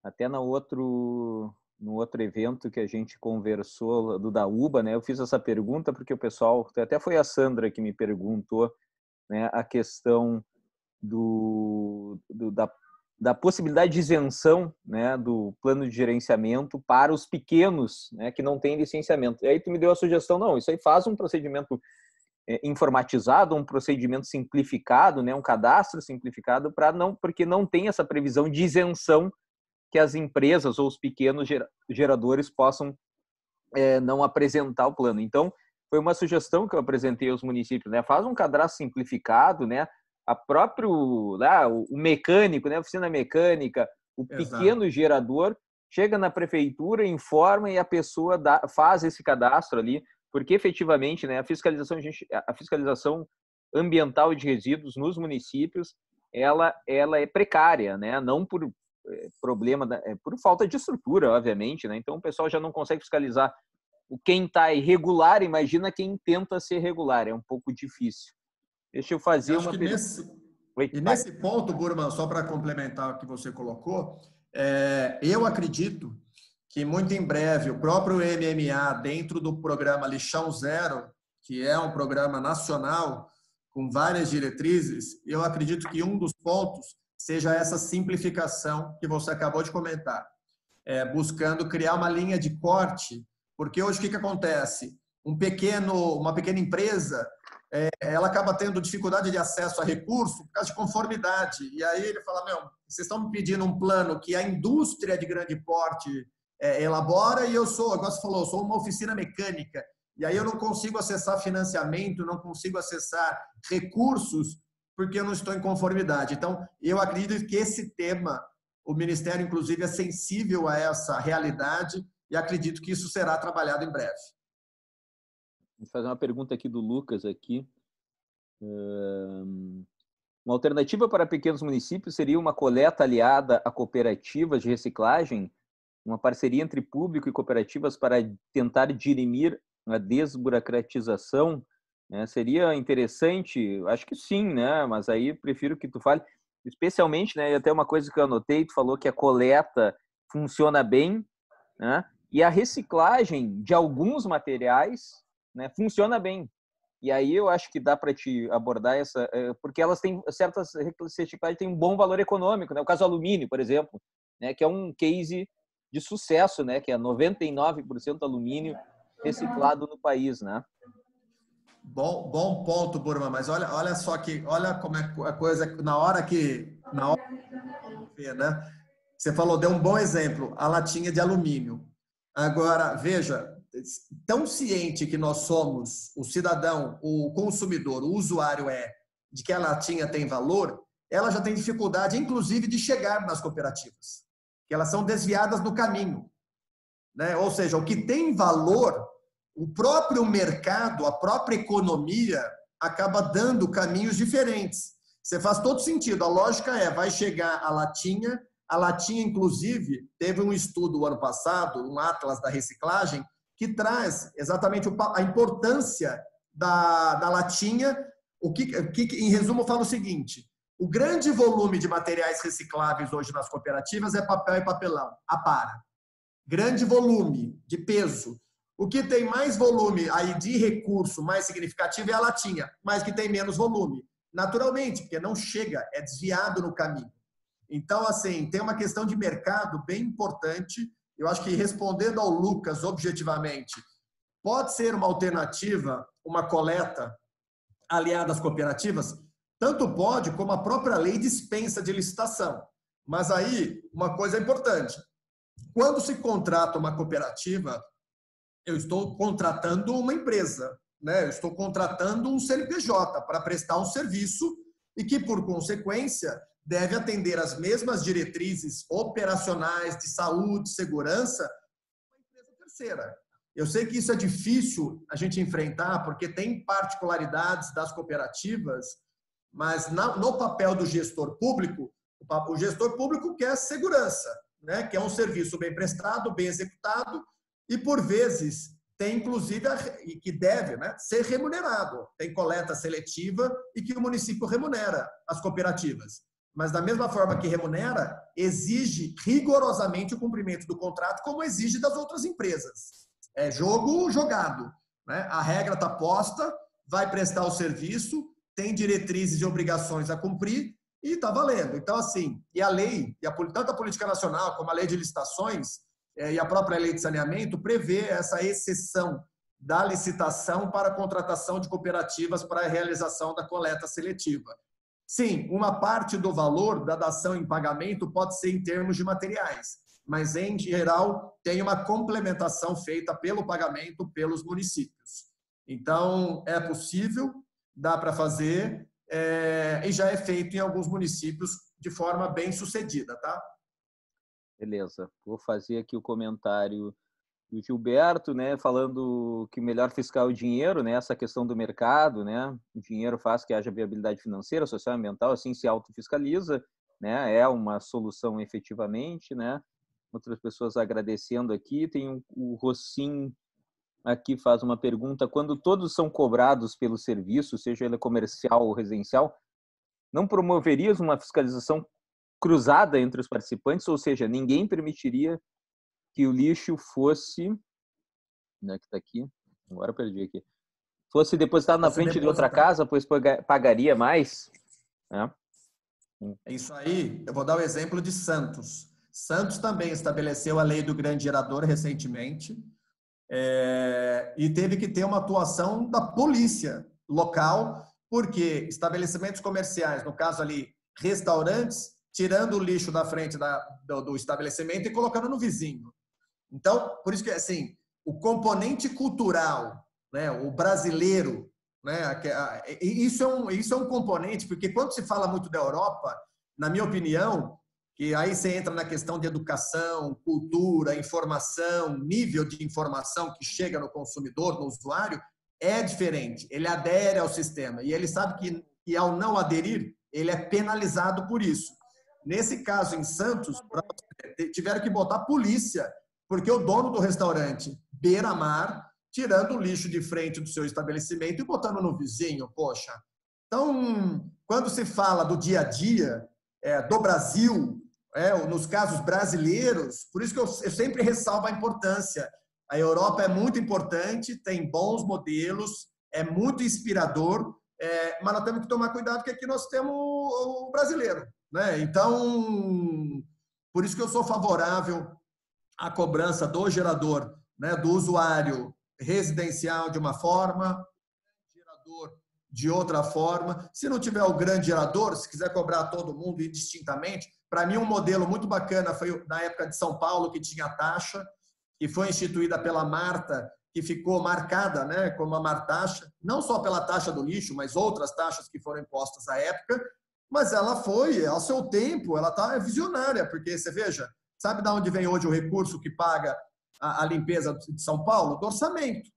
até no outro evento que a gente conversou do da UBA, né, eu fiz essa pergunta porque o pessoal, até foi a Sandra que me perguntou, né, a questão da possibilidade de isenção, né, do plano de gerenciamento para os pequenos, né, que não têm licenciamento. E aí tu me deu a sugestão, não, isso aí faz um procedimento informatizado, um procedimento simplificado, né, um cadastro simplificado, porque não tem essa previsão de isenção que as empresas ou os pequenos geradores possam não apresentar o plano. Então, foi uma sugestão que eu apresentei aos municípios, né, faz um cadastro simplificado, né, o mecânico, né, a oficina mecânica, o pequeno gerador, chega na prefeitura, informa e a pessoa faz esse cadastro ali, porque efetivamente, né, a fiscalização ambiental de resíduos nos municípios, ela é precária, né, não por problema, por falta de estrutura, obviamente, né, então o pessoal já não consegue fiscalizar quem está irregular, imagina quem tenta ser regular, é um pouco difícil. Deixa eu fazer uma pergunta. Nesse ponto, Burman, só para complementar o que você colocou, eu acredito que muito em breve o próprio MMA, dentro do programa Lixão Zero, que é um programa nacional com várias diretrizes, eu acredito que um dos pontos seja essa simplificação que você acabou de comentar, buscando criar uma linha de corte, porque hoje o que acontece? Uma pequena empresa, ela acaba tendo dificuldade de acesso a recurso por causa de conformidade. E aí ele fala, vocês estão me pedindo um plano que a indústria de grande porte elabora e eu sou, igual você falou, eu sou uma oficina mecânica. E aí eu não consigo acessar financiamento, não consigo acessar recursos porque eu não estou em conformidade. Então, eu acredito que esse tema, o Ministério, inclusive, é sensível a essa realidade e acredito que isso será trabalhado em breve. Vou fazer uma pergunta aqui do Lucas aqui. Uma alternativa para pequenos municípios seria uma coleta aliada a cooperativas de reciclagem, uma parceria entre público e cooperativas para tentar dirimir a desburocratização, né? Seria interessante? Acho que sim, né? Mas aí prefiro que tu fale, especialmente, né? E até uma coisa que eu anotei, tu falou que a coleta funciona bem, né? E a reciclagem de alguns materiais, né, funciona bem. E aí eu acho que dá para te abordar porque elas têm certas reciclagens têm um bom valor econômico, né? O caso do alumínio, por exemplo, né, que é um case de sucesso, né, que é 99% alumínio reciclado no país, né? Bom ponto, Burma, mas olha só olha como é a coisa na hora né? Você falou, deu um bom exemplo, a latinha de alumínio. Agora, veja, tão ciente que nós somos, o cidadão, o consumidor, o usuário de que a latinha tem valor, ela já tem dificuldade, inclusive, de chegar nas cooperativas, que elas são desviadas no caminho, né? Ou seja, o que tem valor, o próprio mercado, a própria economia acaba dando caminhos diferentes. Você faz todo sentido, a lógica vai chegar a latinha, inclusive, teve um estudo o ano passado, um Atlas da reciclagem, que traz exatamente a importância da latinha. Em resumo, fala o seguinte: o grande volume de materiais recicláveis hoje nas cooperativas é papel e papelão, para. Grande volume de peso. O que tem mais volume aí de recurso mais significativo é a latinha, mas que tem menos volume. Naturalmente, porque não chega, é desviado no caminho. Então, assim, tem uma questão de mercado bem importante. Eu acho que, respondendo ao Lucas objetivamente, pode ser uma alternativa, uma coleta aliada às cooperativas? Tanto pode, como a própria lei dispensa de licitação. Mas aí, uma coisa importante. Quando se contrata uma cooperativa, eu estou contratando uma empresa, né? Eu estou contratando um CNPJ para prestar um serviço e que, por consequência, deve atender as mesmas diretrizes operacionais de saúde, segurança, uma empresa terceira. Eu sei que isso é difícil a gente enfrentar, porque tem particularidades das cooperativas, mas no papel do gestor público, o gestor público quer segurança, né? Quer um serviço bem prestado, bem executado, e, por vezes, tem, inclusive, e que deve, né, ser remunerado. Tem coleta seletiva e que o município remunera as cooperativas. Mas, da mesma forma que remunera, exige rigorosamente o cumprimento do contrato, como exige das outras empresas. É jogo jogado, né? A regra está posta, vai prestar o serviço, tem diretrizes e obrigações a cumprir e está valendo. Então, assim, e a lei, tanto a política nacional como a lei de licitações e a própria lei de saneamento prevê essa exceção da licitação para a contratação de cooperativas para a realização da coleta seletiva. Sim, uma parte do valor da dação em pagamento pode ser em termos de materiais, mas, em geral, tem uma complementação feita pelo pagamento pelos municípios. Então, é possível, dá para fazer, e já é feito em alguns municípios de forma bem sucedida, tá? Beleza. Vou fazer aqui o comentário do Gilberto, né, falando que o melhor fiscal é o dinheiro, né, essa questão do mercado, né, o dinheiro faz que haja viabilidade financeira, social e ambiental, assim se autofiscaliza, né, é uma solução efetivamente, né. Outras pessoas agradecendo aqui, tem o Rossim aqui faz uma pergunta: quando todos são cobrados pelo serviço, seja ele comercial ou residencial, não promoverias uma fiscalização cruzada entre os participantes, ou seja, ninguém permitiria que o lixo fosse, né, que está aqui, agora eu perdi aqui, fosse depositado na frente de outra casa, pois pagaria mais, né? Isso aí, eu vou dar o exemplo de Santos. Santos também estabeleceu a lei do grande gerador recentemente, e teve que ter uma atuação da polícia local, porque estabelecimentos comerciais, no caso ali, restaurantes, tirando o lixo da frente do estabelecimento e colocando no vizinho. Então, por isso que, assim, o componente cultural, né, o brasileiro, né, isso é um componente, porque quando se fala muito da Europa, na minha opinião, que aí você entra na questão de educação, cultura, informação, nível de informação que chega no consumidor, no usuário, é diferente. Ele adere ao sistema e ele sabe que ao não aderir, ele é penalizado por isso. Nesse caso, em Santos, tiveram que botar polícia, porque o dono do restaurante beira-mar, tirando o lixo de frente do seu estabelecimento e botando no vizinho, poxa. Então, quando se fala do dia a dia do Brasil, nos casos brasileiros, por isso que eu sempre ressalvo a importância. A Europa é muito importante, tem bons modelos, é muito inspirador, mas nós temos que tomar cuidado, porque aqui nós temos o brasileiro, né? Então, por isso que eu sou favorável à cobrança do gerador, né, do usuário residencial de uma forma, gerador de outra forma. Se não tiver o grande gerador, se quiser cobrar todo mundo indistintamente, para mim um modelo muito bacana foi na época de São Paulo, que tinha taxa, que foi instituída pela Marta, que ficou marcada, né, como a Martaxa, não só pela taxa do lixo, mas outras taxas que foram impostas à época, mas ela foi, ao seu tempo, ela está visionária, porque você veja, sabe de onde vem hoje o recurso que paga a limpeza de São Paulo? Do orçamento.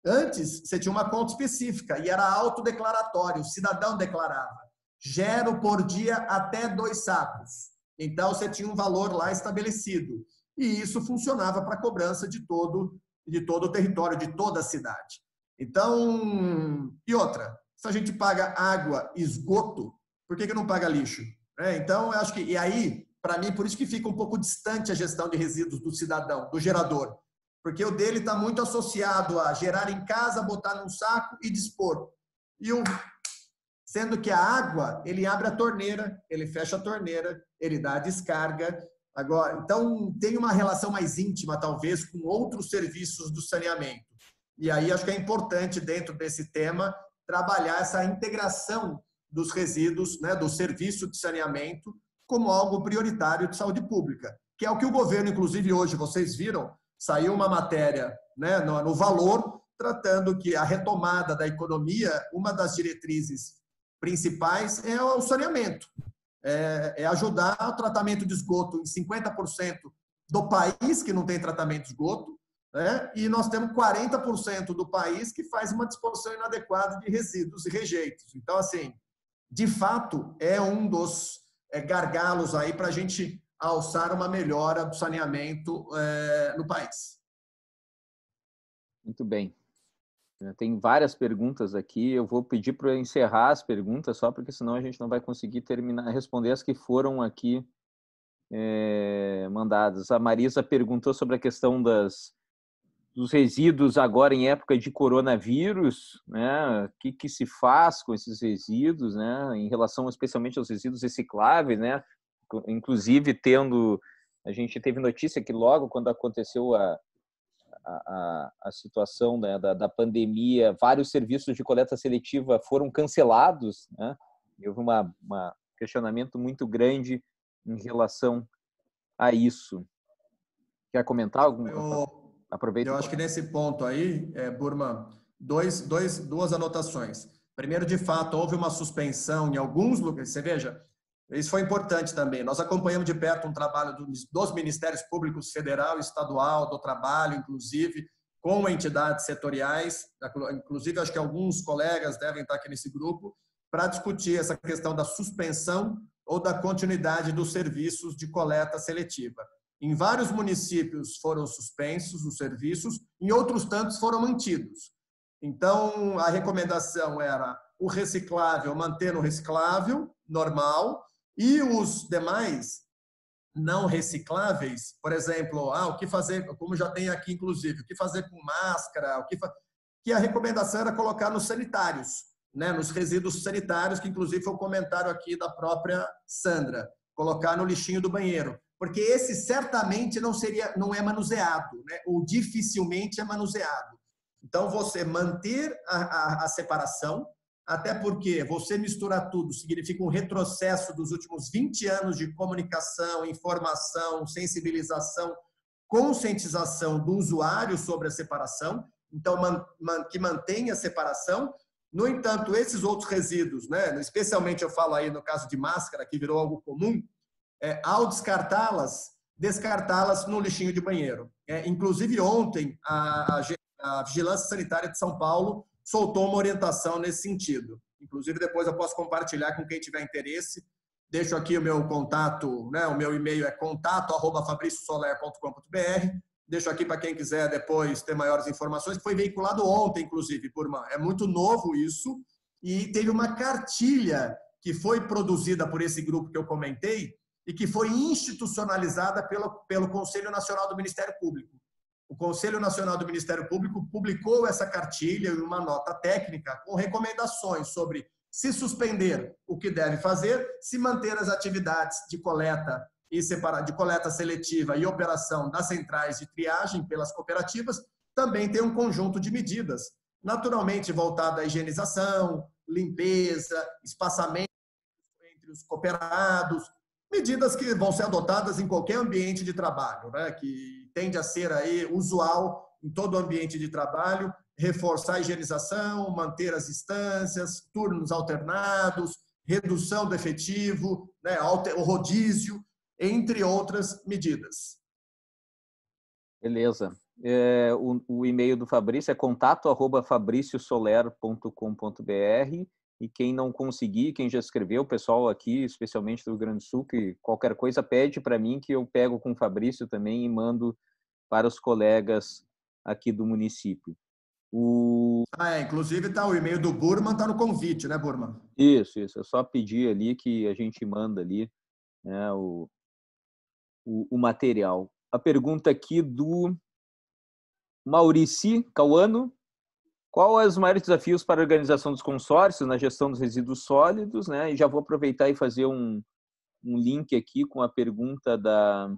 Antes, você tinha uma conta específica e era autodeclaratório, o cidadão declarava. Gero por dia até 2 sacos. Então, você tinha um valor lá estabelecido. E isso funcionava para a cobrança de todo o território, de toda a cidade. Então, e outra, se a gente paga água, esgoto, por que não paga lixo? Então, eu acho que, e aí, para mim, por isso que fica um pouco distante a gestão de resíduos do cidadão, do gerador, porque o dele está muito associado a gerar em casa, botar num saco e dispor. Sendo que a água, ele abre a torneira, ele fecha a torneira, ele dá a descarga. Agora, então, tem uma relação mais íntima, talvez, com outros serviços do saneamento. E aí, acho que é importante, dentro desse tema, trabalhar essa integração dos resíduos, né, do serviço de saneamento como algo prioritário de saúde pública, que é o que o governo, inclusive hoje, vocês viram, saiu uma matéria, né, no Valor, tratando que a retomada da economia, uma das diretrizes principais é o saneamento, é ajudar o tratamento de esgoto em 50% do país que não tem tratamento de esgoto, né? E nós temos 40% do país que faz uma disposição inadequada de resíduos e rejeitos. Então, assim, de fato, é um dos gargalos aí para a gente alçar uma melhora do saneamento no país. Muito bem. Tem várias perguntas aqui. Eu vou pedir para encerrar as perguntas, só porque senão a gente não vai conseguir responder as que foram aqui mandadas. A Marisa perguntou sobre a questão dos resíduos agora em época de coronavírus, né? O que se faz com esses resíduos, né? Em relação especialmente aos resíduos recicláveis, né? Inclusive a gente teve notícia que logo quando aconteceu a situação, né, da pandemia, vários serviços de coleta seletiva foram cancelados, né? Houve um questionamento muito grande em relação a isso. Quer comentar algum? Aproveita. Eu acho que nesse ponto aí, Burman, duas anotações. Primeiro, de fato, houve uma suspensão em alguns lugares. Você veja, isso foi importante também. Nós acompanhamos de perto um trabalho dos Ministérios Públicos Federal e Estadual, do Trabalho, inclusive, com entidades setoriais. Inclusive, acho que alguns colegas devem estar aqui nesse grupo, para discutir essa questão da suspensão ou da continuidade dos serviços de coleta seletiva. Em vários municípios foram suspensos os serviços, em outros tantos foram mantidos. Então, a recomendação era o reciclável, manter no reciclável, normal, e os demais não recicláveis, por exemplo, o que fazer, como já tem aqui, inclusive, o que fazer com máscara, que a recomendação era colocar nos sanitários, né, nos resíduos sanitários, que inclusive foi um comentário aqui da própria Sandra, colocar no lixinho do banheiro, porque esse certamente não é manuseado, né? Ou dificilmente é manuseado. Então, você manter a separação, até porque você misturar tudo significa um retrocesso dos últimos 20 anos de comunicação, informação, sensibilização, conscientização do usuário sobre a separação, então, que mantenha a separação. No entanto, esses outros resíduos, né? Especialmente eu falo aí no caso de máscara, que virou algo comum, ao descartá-las no lixinho de banheiro. Inclusive, ontem, a Vigilância Sanitária de São Paulo soltou uma orientação nesse sentido. Inclusive, depois eu posso compartilhar com quem tiver interesse. Deixo aqui o meu contato, né? O meu e-mail é contato@fabriciosoler.com.br. Deixo aqui para quem quiser depois ter maiores informações. Foi veiculado ontem, inclusive, Burman. É muito novo isso. E teve uma cartilha que foi produzida por esse grupo que eu comentei, e que foi institucionalizada pelo Conselho Nacional do Ministério Público. O Conselho Nacional do Ministério Público publicou essa cartilha e uma nota técnica com recomendações sobre se suspender, o que deve fazer, se manter as atividades de coleta de coleta seletiva e operação das centrais de triagem pelas cooperativas, também tem um conjunto de medidas, naturalmente voltada à higienização, limpeza, espaçamento entre os cooperados, medidas que vão ser adotadas em qualquer ambiente de trabalho, né? Que tende a ser aí usual em todo ambiente de trabalho, reforçar a higienização, manter as distâncias, turnos alternados, redução do efetivo, né? O rodízio, entre outras medidas. Beleza. O e-mail do Fabrício é contato@fabriciosoler.com.br. E quem não conseguir, quem já escreveu, o pessoal aqui, especialmente do Rio Grande do Sul, que qualquer coisa pede para mim, que eu pego com o Fabrício também e mando para os colegas aqui do município. Inclusive o e-mail do Burman está no convite, né, Burman? Isso. É só pedir ali que a gente manda ali, né, o material. A pergunta aqui do Maurici Cauano. Qual os maiores desafios para a organização dos consórcios na gestão dos resíduos sólidos, né? E já vou aproveitar e fazer um link aqui com a pergunta da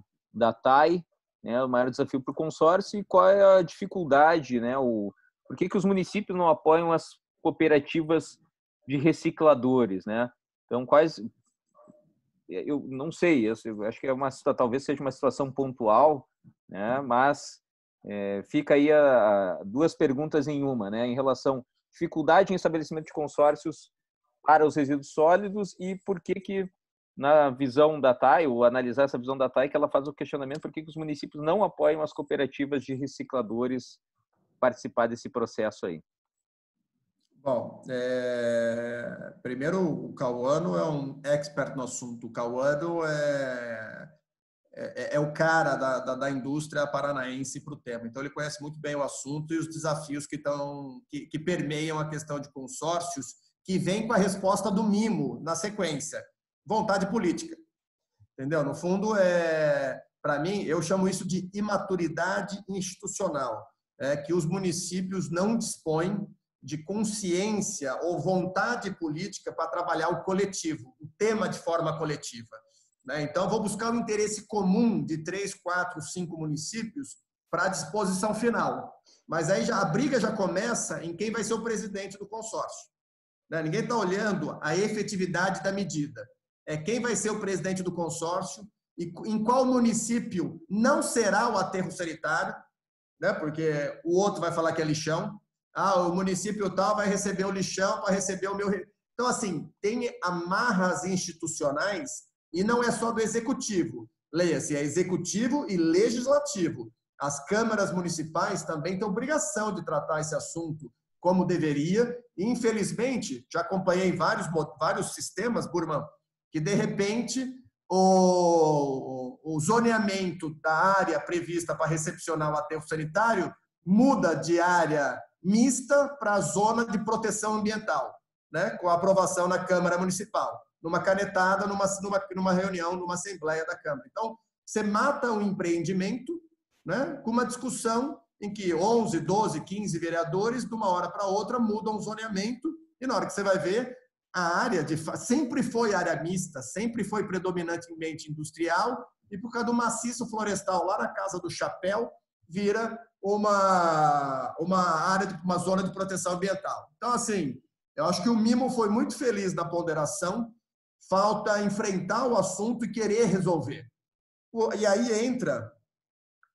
Thay, né? O maior desafio para o consórcio e qual é a dificuldade, né? Por que os municípios não apoiam as cooperativas de recicladores, né? Então, eu não sei, eu acho que talvez seja uma situação pontual, né? Mas fica aí duas perguntas em uma, né? Em relação à dificuldade em estabelecimento de consórcios para os resíduos sólidos e por que na visão da TAI, ou analisar essa visão da TAI, que ela faz o questionamento por que os municípios não apoiam as cooperativas de recicladores participar desse processo aí. Bom, primeiro, o Cauano é um expert no assunto. O Cauano é o cara da indústria paranaense para o tema. Então, ele conhece muito bem o assunto e os desafios que permeiam a questão de consórcios, que vem com a resposta do mimo na sequência. Vontade política. Entendeu? No fundo, para mim, eu chamo isso de imaturidade institucional, que os municípios não dispõem de consciência ou vontade política para trabalhar o coletivo, o tema de forma coletiva. Então, eu vou buscar o interesse comum de 3, 4, 5 municípios para a disposição final. Mas aí a briga já começa em quem vai ser o presidente do consórcio. Ninguém está olhando a efetividade da medida. Quem vai ser o presidente do consórcio e em qual município não será o aterro sanitário, porque o outro vai falar que é lixão. O município tal vai receber o lixão para receber o meu... Então, assim, tem amarras institucionais e não é só do executivo. Leia-se, é executivo e legislativo. As câmaras municipais também têm obrigação de tratar esse assunto como deveria. E, infelizmente, já acompanhei vários sistemas, Burman, que, de repente, o zoneamento da área prevista para recepcionar o aterro sanitário muda de área mista para a zona de proteção ambiental, com a aprovação na Câmara Municipal, numa canetada, numa reunião, numa assembleia da Câmara. Então, você mata um empreendimento com uma discussão em que 11, 12, 15 vereadores, de uma hora para outra, mudam o zoneamento e, na hora que você vai ver, a área sempre foi área mista, sempre foi predominantemente industrial e, por causa do maciço florestal lá na Casa do Chapéu, vira uma zona de proteção ambiental. Então, assim, eu acho que o Mimo foi muito feliz na ponderação, falta enfrentar o assunto e querer resolver. E aí entra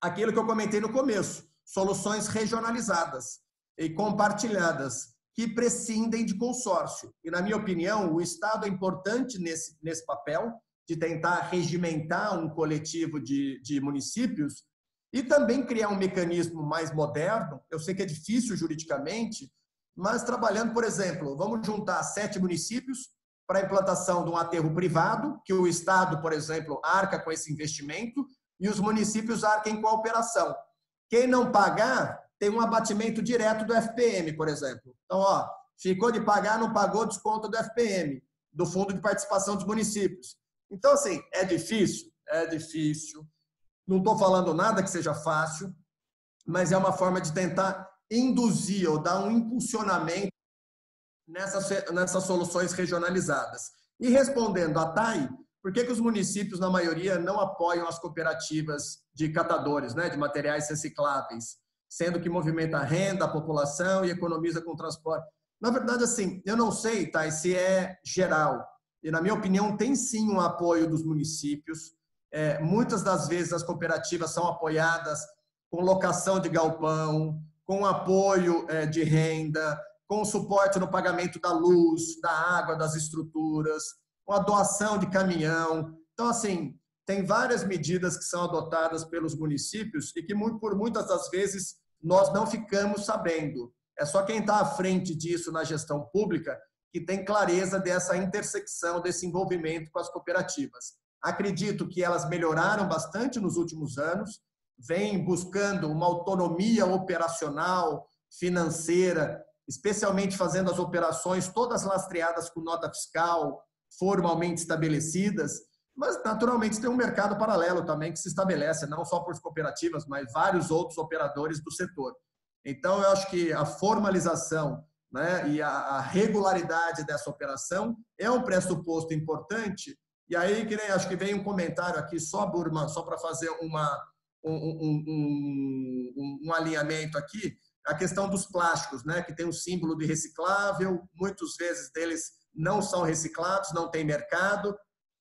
aquilo que eu comentei no começo, soluções regionalizadas e compartilhadas, que prescindem de consórcio. E, na minha opinião, o Estado é importante nesse papel de tentar regimentar um coletivo de municípios e também criar um mecanismo mais moderno. Eu sei que é difícil juridicamente, mas trabalhando, por exemplo, vamos juntar 7 municípios para a implantação de um aterro privado, que o Estado, por exemplo, arca com esse investimento e os municípios arquem com a operação. Quem não pagar tem um abatimento direto do FPM, por exemplo. Então, ficou de pagar, não pagou, desconto do FPM, do Fundo de Participação dos Municípios. Então, assim, é difícil? É difícil. Não estou falando nada que seja fácil, mas é uma forma de tentar induzir ou dar um impulsionamento nessas soluções regionalizadas. E respondendo à TAI, por que os municípios, na maioria, não apoiam as cooperativas de catadores, de materiais recicláveis, sendo que movimenta a renda, a população e economiza com o transporte? Na verdade, assim, eu não sei, TAI, se é geral. E, na minha opinião, tem sim um apoio dos municípios. Muitas das vezes as cooperativas são apoiadas com locação de galpão, com apoio de renda, com suporte no pagamento da luz, da água, das estruturas, com a doação de caminhão. Então, assim, tem várias medidas que são adotadas pelos municípios e que, por muitas das vezes, nós não ficamos sabendo. É só quem está à frente disso na gestão pública que tem clareza dessa intersecção, desse envolvimento com as cooperativas. Acredito que elas melhoraram bastante nos últimos anos, vêm buscando uma autonomia operacional, financeira, especialmente fazendo as operações todas lastreadas com nota fiscal, formalmente estabelecidas, mas naturalmente tem um mercado paralelo também que se estabelece, não só por cooperativas, mas vários outros operadores do setor. Então, eu acho que a formalização e a regularidade dessa operação é um pressuposto importante. E aí, acho que vem um comentário aqui só, Burman, só para fazer um alinhamento aqui, a questão dos plásticos, que tem um símbolo de reciclável, muitas vezes deles não são reciclados, não tem mercado.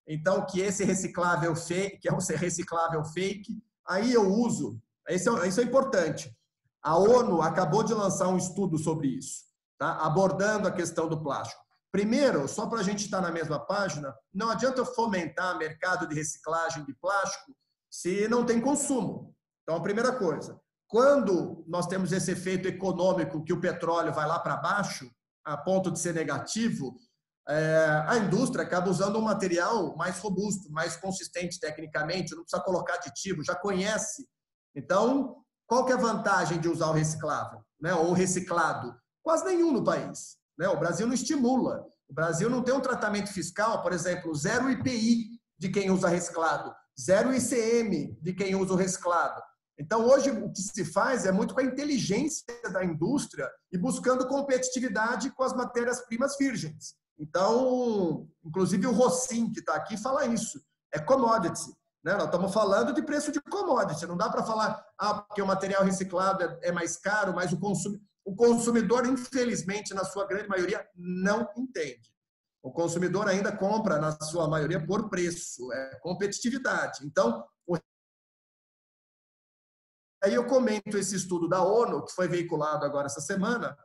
então que esse reciclável fake, que é um reciclável fake, aí eu uso, isso é importante. A ONU acabou de lançar um estudo sobre isso, tá? Abordando a questão do plástico. Primeiro, só para a gente estar na mesma página, não adianta eu fomentar mercado de reciclagem de plástico se não tem consumo. Então, a primeira coisa, quando nós temos esse efeito econômico que o petróleo vai lá para baixo, a ponto de ser negativo, a indústria acaba usando um material mais robusto, mais consistente tecnicamente, não precisa colocar aditivo, já conhece. Então, qual que é a vantagem de usar o reciclável, né? Ou o reciclado? Quase nenhum no país, né? O Brasil não estimula. O Brasil não tem um tratamento fiscal, por exemplo, zero IPI de quem usa reciclado, zero ICM de quem usa o reciclado. Então, hoje, o que se faz é muito com a inteligência da indústria e buscando competitividade com as matérias-primas virgens. Então, inclusive o Rossin, que está aqui, fala isso. É commodity. Né? Nós estamos falando de preço de commodity. Não dá para falar porque o material reciclado é mais caro, mas o consumidor, infelizmente, na sua grande maioria, não entende. O consumidor ainda compra, na sua maioria, por preço, é competitividade. Então, aí eu comento esse estudo da ONU, que foi veiculado agora essa semana,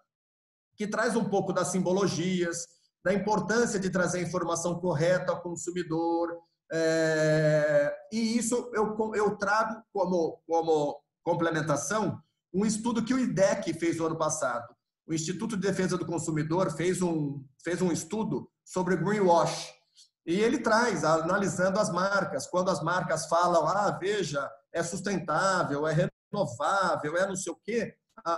que traz um pouco das simbologias, da importância de trazer a informação correta ao consumidor. E isso eu trago como complementação um estudo que o IDEC fez no ano passado. O Instituto de Defesa do Consumidor fez um estudo sobre greenwash. E ele traz, analisando as marcas, quando as marcas falam, veja, é sustentável, é renovável, é não sei o quê,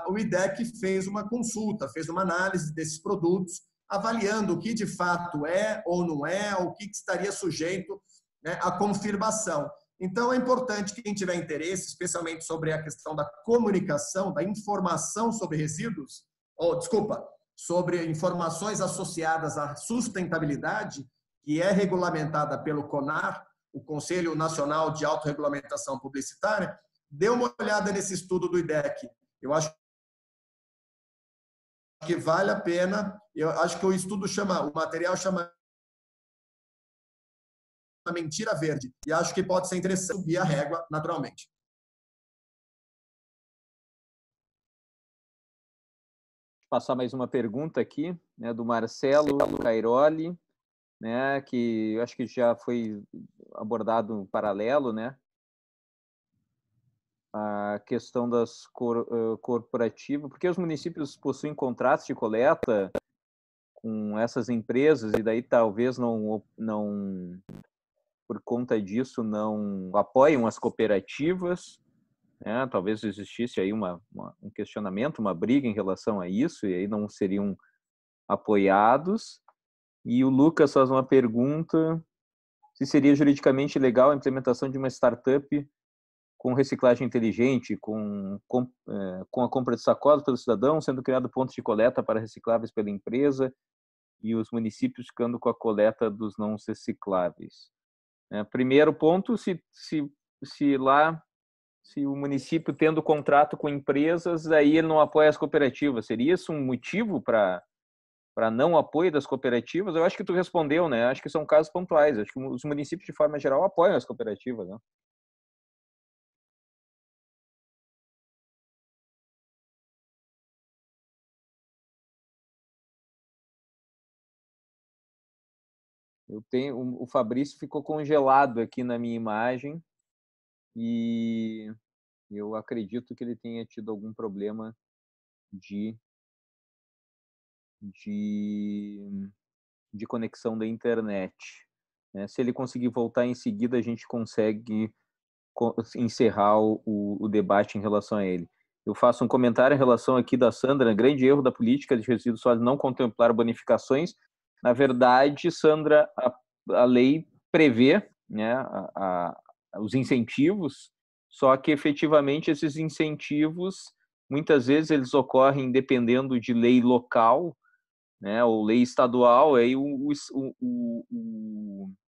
o IDEC fez uma consulta, fez uma análise desses produtos, avaliando o que de fato é ou não é, o que estaria sujeito, né, à confirmação. Então, é importante que quem tiver interesse, especialmente sobre a questão da comunicação, da informação sobre resíduos, sobre informações associadas à sustentabilidade, que é regulamentada pelo CONAR, o Conselho Nacional de Autorregulamentação Publicitária, dê uma olhada nesse estudo do IDEC. Eu acho que vale a pena. Eu acho que o material chama Mentira Verde. E acho que pode ser interessante subir a régua naturalmente. Passar mais uma pergunta aqui, né, do Marcelo Cairoli, né, que eu acho que já foi abordado em paralelo, né, a questão das corporativas, porque os municípios possuem contratos de coleta com essas empresas e daí talvez não por conta disso não apoiam as cooperativas, né? Talvez existisse aí um questionamento, uma briga em relação a isso e aí não seriam apoiados. E o Lucas faz uma pergunta se seria juridicamente legal a implementação de uma startup com reciclagem inteligente, com a compra de sacolas pelo cidadão, sendo criado pontos de coleta para recicláveis pela empresa e os municípios ficando com a coleta dos não recicláveis. Primeiro ponto, se o município tendo contrato com empresas, aí ele não apoia as cooperativas. Seria isso um motivo para não apoio das cooperativas? Eu acho que tu respondeu, né? Acho que são casos pontuais. Acho que os municípios, de forma geral, apoiam as cooperativas, né? O Fabrício ficou congelado aqui na minha imagem e eu acredito que ele tenha tido algum problema de conexão da internet. Se ele conseguir voltar em seguida, a gente consegue encerrar o debate em relação a ele. Eu faço um comentário em relação aqui da Sandra, grande erro da política de resíduos sólidos não contemplar bonificações. Na verdade, Sandra, a lei prevê, né, os incentivos, só que efetivamente esses incentivos, muitas vezes eles ocorrem dependendo de lei local, né, ou lei estadual, aí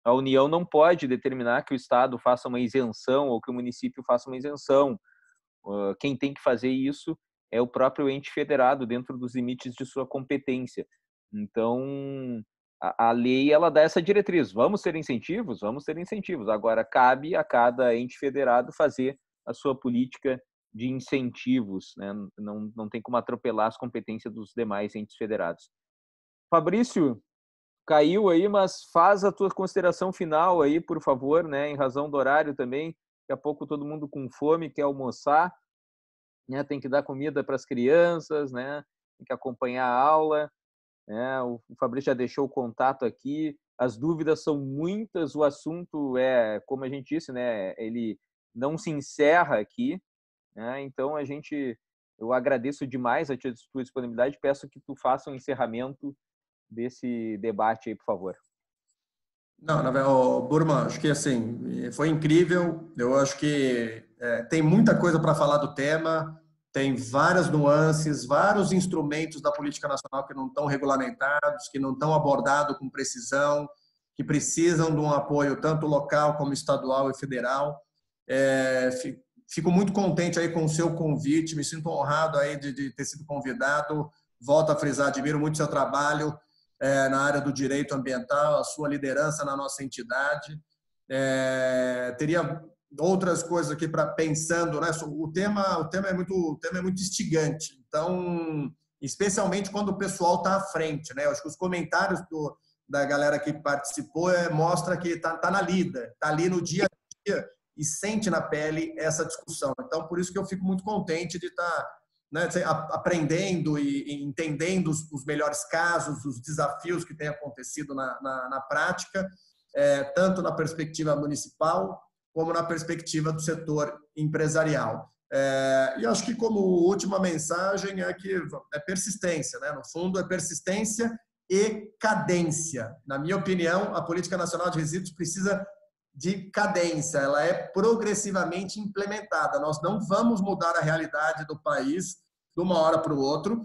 a União não pode determinar que o Estado faça uma isenção ou que o município faça uma isenção. Quem tem que fazer isso é o próprio ente federado dentro dos limites de sua competência. Então, a lei ela dá essa diretriz. Vamos ter incentivos? Vamos ter incentivos. Agora, cabe a cada ente federado fazer a sua política de incentivos, né? Não tem como atropelar as competências dos demais entes federados. Fabrício, caiu aí, mas faz a tua consideração final aí, por favor, né? Em razão do horário também. Daqui a pouco todo mundo com fome, quer almoçar, né? Tem que dar comida para as crianças, né? Tem que acompanhar a aula. O Fabrício já deixou o contato aqui. As dúvidas são muitas. O assunto é, como a gente disse, né? Ele não se encerra aqui, né? Então eu agradeço demais a tua disponibilidade. Peço que tu faça um encerramento desse debate aí, por favor. Não, na verdade, Burman, acho que assim, foi incrível. Eu acho que tem muita coisa para falar do tema, tem várias nuances, vários instrumentos da política nacional que não estão regulamentados, que não estão abordados com precisão, que precisam de um apoio tanto local como estadual e federal. Fico muito contente aí com o seu convite, me sinto honrado aí de ter sido convidado. Volto a frisar, admiro muito o seu trabalho na área do direito ambiental, a sua liderança na nossa entidade. Teria outras coisas aqui para pensando, né? O tema é muito instigante. Então, especialmente quando o pessoal está à frente, né? Eu acho que os comentários da galera que participou mostra que está na lida, está ali no dia a dia e sente na pele essa discussão. Então, por isso que eu fico muito contente de estar, né, aprendendo e entendendo os melhores casos, os desafios que têm acontecido na prática, tanto na perspectiva municipal como na perspectiva do setor empresarial. E acho que como última mensagem é que é persistência, né? No fundo é persistência e cadência. Na minha opinião, a Política Nacional de Resíduos precisa de cadência, ela é progressivamente implementada. Nós não vamos mudar a realidade do país de uma hora para o outro.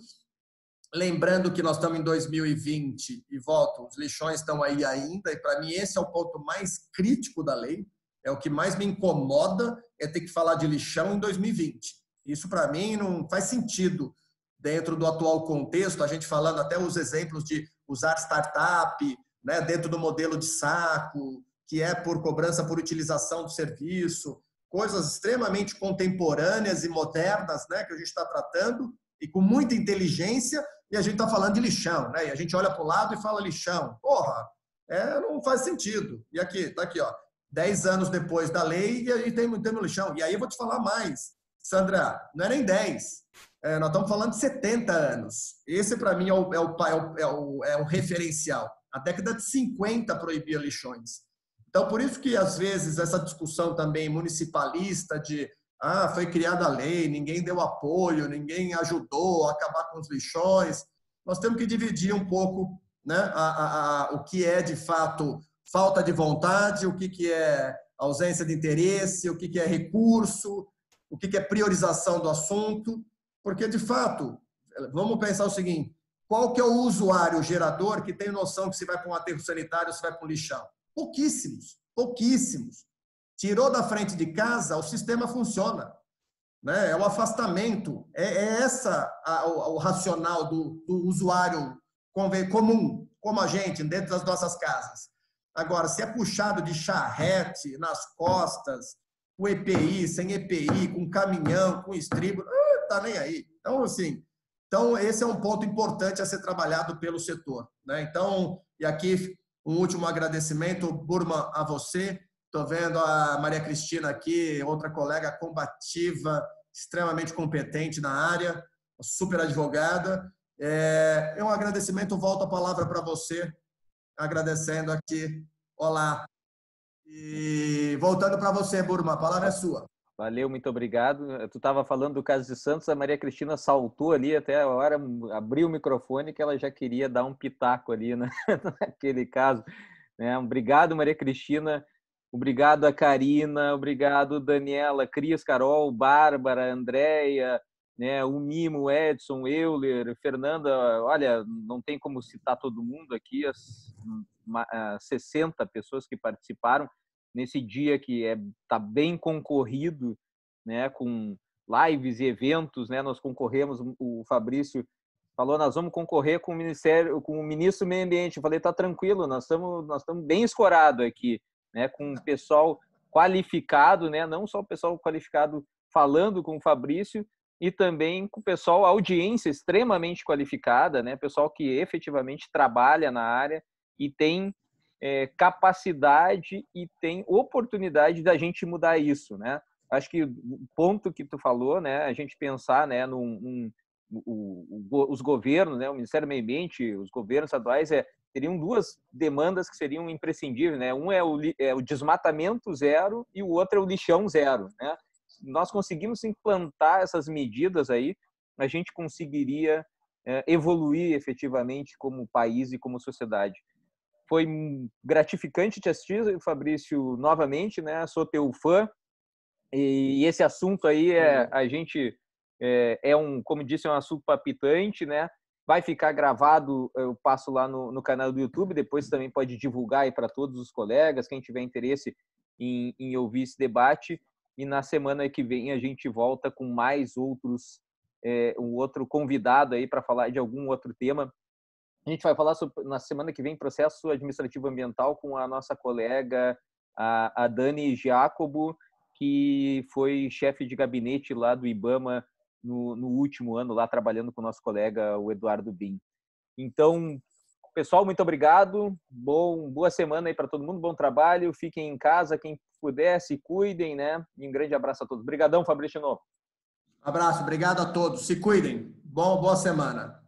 Lembrando que nós estamos em 2020 e volto, os lixões estão aí ainda, e para mim esse é o ponto mais crítico da lei, é o que mais me incomoda, é ter que falar de lixão em 2020. Isso para mim não faz sentido dentro do atual contexto, a gente falando até os exemplos de usar startup, né, dentro do modelo de saco, que é por cobrança por utilização do serviço, coisas extremamente contemporâneas e modernas, né, que a gente está tratando, e com muita inteligência, e a gente está falando de lixão, né? E a gente olha para o lado e fala lixão. Porra, não faz sentido. E aqui, está aqui, ó, 10 anos depois da lei, e a gente tem lixão. E aí eu vou te falar mais, Sandra, não é nem 10, nós estamos falando de 70 anos. Esse, para mim, é o referencial. A década de 50 proibia lixões. Então, por isso que, às vezes, essa discussão também municipalista de foi criada a lei, ninguém deu apoio, ninguém ajudou a acabar com os lixões. Nós temos que dividir um pouco, né, o que é, de fato, falta de vontade, o que é ausência de interesse, o que é recurso, o que é priorização do assunto. Porque, de fato, vamos pensar o seguinte, qual que é o usuário gerador que tem noção que se vai para um aterro sanitário ou se vai para um lixão? Pouquíssimos, pouquíssimos. Tirou da frente de casa, o sistema funciona, né? É o afastamento, essa o racional do usuário comum, como a gente, dentro das nossas casas. Agora, se é puxado de charrete nas costas, com EPI, sem EPI, com caminhão, com estribo, tá nem aí. Então, assim, esse é um ponto importante a ser trabalhado pelo setor, né? Então, e aqui um último agradecimento, Burman, a você. Estou vendo a Maria Cristina aqui, outra colega combativa, extremamente competente na área, super advogada. Um agradecimento, volto a palavra para você, agradecendo aqui. Olá. E voltando para você, Burman, a palavra é sua. Valeu, muito obrigado. Tu estava falando do caso de Santos, a Maria Cristina saltou ali até a hora, abriu o microfone que ela já queria dar um pitaco ali, né? Naquele caso. Obrigado, Maria Cristina. Obrigado a Karina, obrigado Daniela, Cris, Carol, Bárbara, Andréia, né, o Mimo, Edson, Euler, Fernanda. Olha, não tem como citar todo mundo aqui, as 60 pessoas que participaram nesse dia que tá bem concorrido, né, com lives e eventos, né? Nós concorremos, o Fabrício falou, nós vamos concorrer com o Ministério, com o Ministro do Meio Ambiente. Eu falei, tá tranquilo, nós estamos bem escorados aqui, né, com o pessoal qualificado, né, não só o pessoal qualificado falando com o Fabrício, e também com o pessoal, a audiência extremamente qualificada, né, pessoal que efetivamente trabalha na área e tem capacidade e tem oportunidade da gente mudar isso, né? Acho que o ponto que tu falou, né, a gente pensar, né, os governos, né, o Ministério do Meio Ambiente, os governos estaduais teriam duas demandas que seriam imprescindíveis, né? Um é o desmatamento zero e o outro é o lixão zero, né? Nós conseguimos implantar essas medidas aí, a gente conseguiria evoluir efetivamente como país e como sociedade. Foi gratificante te assistir, Fabrício, novamente, né? Sou teu fã e esse assunto aí a gente como disse, é um assunto palpitante, né? Vai ficar gravado, eu passo lá no canal do YouTube, depois também pode divulgar aí para todos os colegas, quem tiver interesse em ouvir esse debate. E na semana que vem a gente volta com mais um outro convidado aí para falar de algum outro tema. A gente vai falar na semana que vem processo administrativo ambiental com a nossa colega, a Dani Giacobo, que foi chefe de gabinete lá do IBAMA no último ano, lá trabalhando com o nosso colega, o Eduardo Bin. Então, pessoal, muito obrigado. Boa semana aí para todo mundo, bom trabalho. Fiquem em casa, quem puder, se cuidem, né? E um grande abraço a todos. Obrigadão, Fabrício. Abraço, obrigado a todos. Se cuidem. Boa semana.